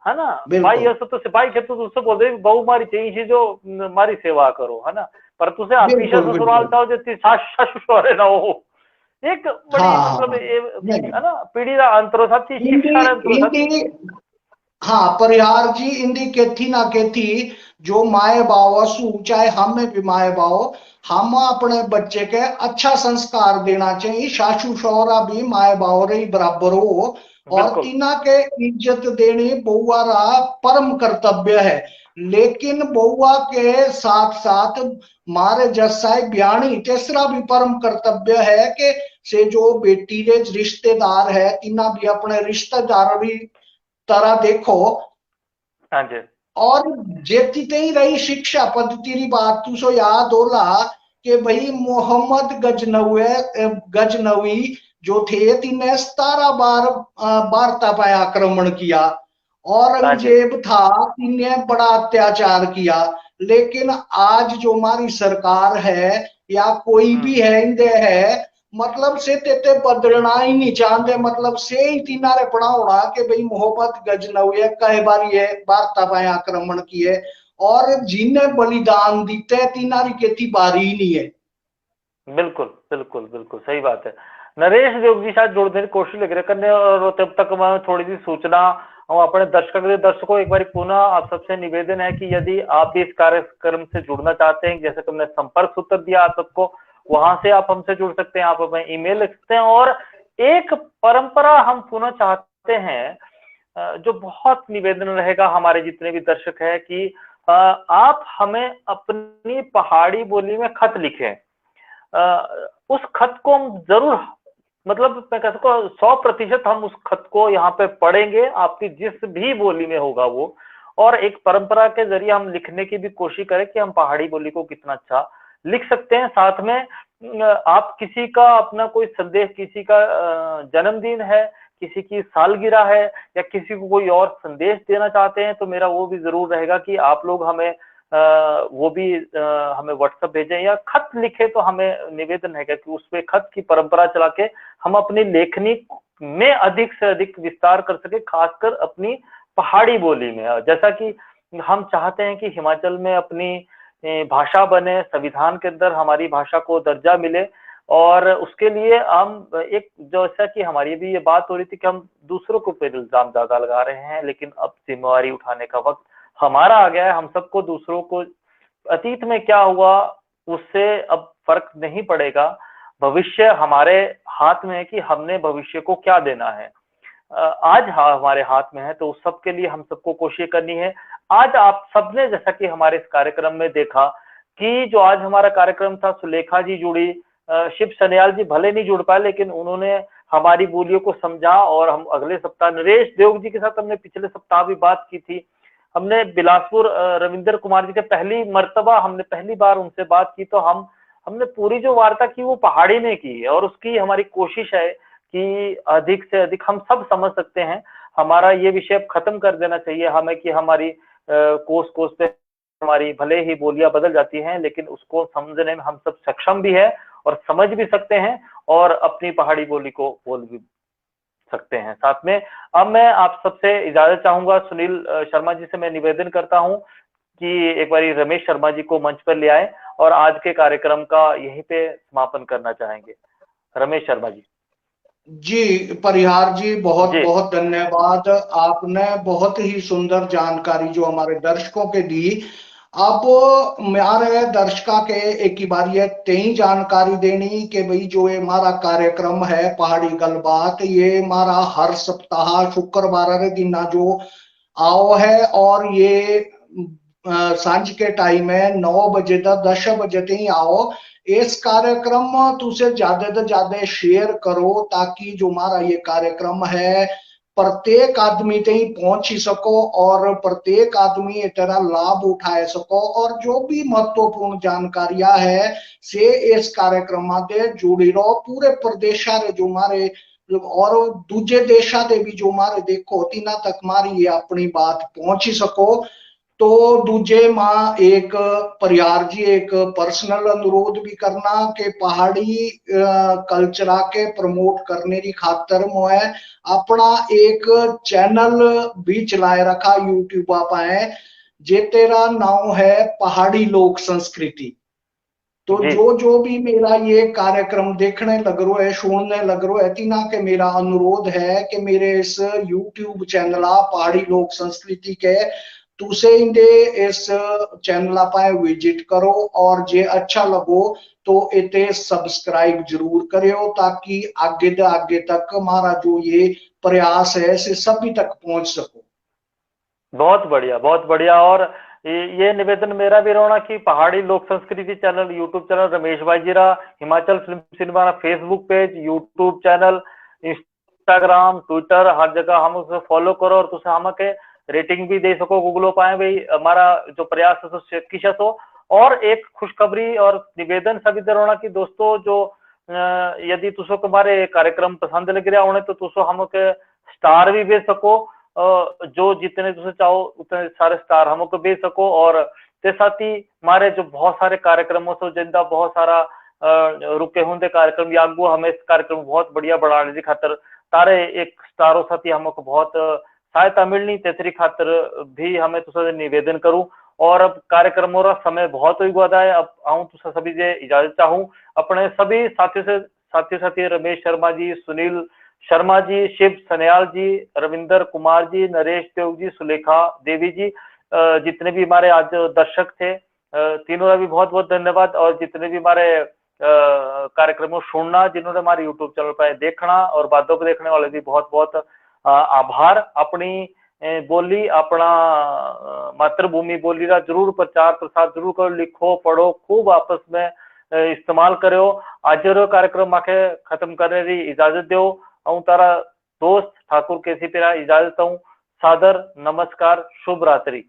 Speaker 2: है ना, भाई है तो भाई के तो तुझसे बोल दे बहू मारी चाहिए जो हमारी सेवा करो, है ना। पर तुझे हमेशा ससुराल चाहो जो सास ससुर ना हो, एक बड़ी मतलब है ना पीढ़ी का अंतर था, शिक्षा अंतर था।
Speaker 1: हाँ परिहार जी, इंदी केथी ना केथी जो माए बाप सू, चाहे हमें भी माए बाप, हम अपने बच्चे के अच्छा संस्कार देना चाहिए। सासू सहुरा भी माए बाप रे बराबर हो, और तीना के इज्जत देनी बउआ रा परम कर्तव्य है। लेकिन बउआ के साथ साथ मारे जैसा ब्याणी तीसरा भी परम कर्तव्य है कि से जो बेटी रे रिश्तेदार है, तीना भी अपने रिश्तेदार भी तरह देखो।
Speaker 2: हाँ जी।
Speaker 1: और जेती ही रही शिक्षा पद्धति की बात, तुझो याद होला कि भाई मोहम्मद गजनवी जो थे, तिने 17 बार वार्ता पर आक्रमण किया। औरंगजेब था, तिने बड़ा अत्याचार किया। लेकिन आज जो हमारी सरकार है या कोई भी है इंदे है, मतलब से तेते बदलना ही नहीं चाहते, मतलब से ही तीनारे पड़ा होना कि भाई मोहम्मद गजनवी कई बार ये वार्ता पर आक्रमण किए, और जिन्हें बलिदान दीते तीनारी केती बारी ही नहीं है।
Speaker 2: बिल्कुल बिल्कुल बिल्कुल सही बात है। नरेश योग जी साथ जोड़ने की कोशिश लग रहे करने, और तब तक मैं थोड़ी सी सूचना हम अपने दर्शकों एक बार पुनः आप सबसे निवेदन है कि यदि आप भी इस कार्यक्रम से जुड़ना चाहते हैं, जैसे तुमने संपर्क सूत्र दिया आप सबको, वहां से आप हमसे जुड़ सकते हैं, आप हमें ईमेल लिख सकते हैं। और एक परंपरा हम पुनः चाहते हैं, जो बहुत निवेदन रहेगा हमारे जितने भी दर्शक है, कि आप हमें अपनी पहाड़ी बोली में खत लिखें। उस खत को हम जरूर, मतलब मैं कह सकूं 100% हम उस खत को यहाँ पे पढ़ेंगे, आपकी जिस भी बोली में होगा वो, और एक परंपरा के जरिए हम लिखने की भी कोशिश करें कि हम पहाड़ी बोली को कितना अच्छा लिख सकते हैं। साथ में आप किसी का अपना कोई संदेश, किसी का जन्मदिन है, किसी की सालगिरह है, या किसी को कोई और संदेश देना चाहते हैं, तो मेरा वो भी जरूर रहेगा कि आप लोग हमें वो भी हमें व्हाट्सएप भेजें या खत लिखे। तो हमें निवेदन है कि उस पे खत की परंपरा चला के हम अपनी लेखनी में अधिक से अधिक विस्तार कर सके, खासकर अपनी पहाड़ी बोली में। जैसा कि हम चाहते हैं कि हिमाचल में अपनी भाषा बने, संविधान के अंदर हमारी भाषा को दर्जा मिले, और उसके लिए हम एक, जैसा कि हमारी भी ये बात हो रही थी कि हम दूसरों के ऊपर इल्जाम ज्यादा लगा रहे हैं, लेकिन अब जिम्मेवारी उठाने का वक्त हमारा आ गया है। हम सबको दूसरों को, अतीत में क्या हुआ उससे अब फर्क नहीं पड़ेगा, भविष्य हमारे हाथ में है कि हमने भविष्य को क्या देना है। आज हमारे हाथ में है, तो उस सब के लिए हम सबको कोशिश करनी है। आज आप सबने, जैसा कि हमारे इस कार्यक्रम में देखा कि जो आज हमारा कार्यक्रम था, सुलेखा जी जुड़ी, शिव सन्याल जी भले नहीं जुड़ पाए, लेकिन उन्होंने हमारी बोलियों को समझा। और हम अगले सप्ताह नरेश देव जी के साथ हमने पिछले सप्ताह भी बात की थी। हमने बिलासपुर रविंदर कुमार जी के पहली बार उनसे बात की, तो हमने पूरी जो वार्ता की वो पहाड़ी में की है, और उसकी हमारी कोशिश है कि अधिक से अधिक हम सब समझ सकते हैं। हमारा ये विषय अब खत्म कर देना चाहिए हमें कि हमारी कोस कोस पे हमारी भले ही बोलियां बदल जाती हैं, लेकिन उसको समझने में हम सब सक्षम भी है और समझ भी सकते हैं, और अपनी पहाड़ी बोली को बोल भी सकते हैं। साथ में अब मैं आप सबसे इजाजत चाहूंगा। सुनील शर्मा जी से मैं निवेदन करता हूं कि एक बारी रमेश शर्मा जी को मंच पर ले आए और आज के कार्यक्रम का यहीं पे समापन करना चाहेंगे। रमेश शर्मा जी।
Speaker 1: जी परिहार जी, बहुत
Speaker 2: जी
Speaker 1: बहुत धन्यवाद। आपने बहुत ही सुंदर जानकारी जो हमारे दर्शकों के दी। अब हमारे दर्शका के एक ही बार ये तई जानकारी देनी कि भाई जो ये हमारा कार्यक्रम है पहाड़ी गलबात, ये हमारा हर सप्ताह शुक्रवार रे दिन जो आओ है, और ये सांझ के टाइम है 9 बजे तक 10 बजे तक ही आओ। इस कार्यक्रम तुसे ज्यादा से ज्यादा शेयर करो, ताकि जो हमारा ये कार्यक्रम है प्रत्येक आदमी तक पहुंच ही सको, और प्रत्येक आदमी तेरा लाभ उठा सको, और जो भी महत्वपूर्ण जानकारियां है से इस कार्यक्रम से जुड़ी रहो। पूरे प्रदेश जो हमारे और दूजे देशा दे भी जो हमारे देखो तिना तक हमारी ये अपनी बात पहुंच ही सको। तो दूजे माँ एक परिहार जी एक पर्सनल अनुरोध भी करना कि पहाड़ी कल्चरा के प्रमोट करने की खातर मोए अपना एक चैनल भी चलाए रखा यूट्यूब पाए, जे तेरा नाम है पहाड़ी लोक संस्कृति। तो जो भी मेरा ये कार्यक्रम देखने लग रो है, सुनने लग रो है, तीना के मेरा अनुरोध है कि मेरे इस यूट्यूब चैनल पहाड़ी लोक संस्कृति के तुसे इंदे इस चैनल पर विजिट करो, और जे अच्छा लगो तो इते सब्सक्राइब जरूर करो, ताकि आगे तक हमारा जो ये प्रयास है से सभी तक पहुंच सको।
Speaker 2: बहुत बढ़िया, बहुत बढ़िया। और ये निवेदन मेरा भी रहना कि पहाड़ी लोक संस्कृति चैनल, यूट्यूब चैनल रमेश भाई जी रा, Himachal film cinema Facebook page, YouTube channel, Instagram, Twitter, हर जगह हम उसे फॉलो करो, और तुसे हम के रेटिंग भी दे सको गूगल पाए भाई हमारा जो प्रयास है सो किशत हो। और एक खुशखबरी और निवेदन सभी रहना कि दोस्तों, जो यदि तुसो हमारे कार्यक्रम पसंद लग रहा होने तो तुसो हम के स्टार भी भेज सको, जो जितने तुसे चाहो उतने सारे स्टार हमको भेज सको। और ते साथ ही हमारे जो बहुत सारे कार्यक्रमों से जिंदा बहुत सारा रुके होंगे कार्यक्रम यागो हमें इस कार्यक्रम बहुत बढ़िया बढ़ाने की खातर तारे एक स्टारों साथी हमको बहुत सहायता मिलनी, तेतरी खातर भी हमें तुसे निवेदन करूं। और अब कार्यक्रमों का समय बहुत ही ज्यादा है, अब आऊं तुसे सभी से इजाजत चाहूं। अपने सभी साथी रमेश शर्मा जी, सुनील शर्मा जी, शिव सन्याल जी, रविंदर कुमार जी, नरेश देव जी, सुलेखा देवी जी, जितने भी हमारे आज दर्शक थे, तीनों का भी बहुत बहुत धन्यवाद। और जितने भी हमारे कार्यक्रमों सुनना, जिन्होंने हमारे यूट्यूब चैनल पर देखना और बातों को देखने वाले भी बहुत बहुत आभार। अपनी बोली, अपना मातृभूमि बोली का जरूर प्रचार प्रसार जरूर करो, लिखो पढ़ो, खूब आपस में इस्तेमाल करो। आज रो कार्यक्रम आके खत्म करने की इजाजत दो। तारा दोस्त ठाकुर केसी पेरा इजाजत हूँ। सादर नमस्कार, शुभ रात्रि।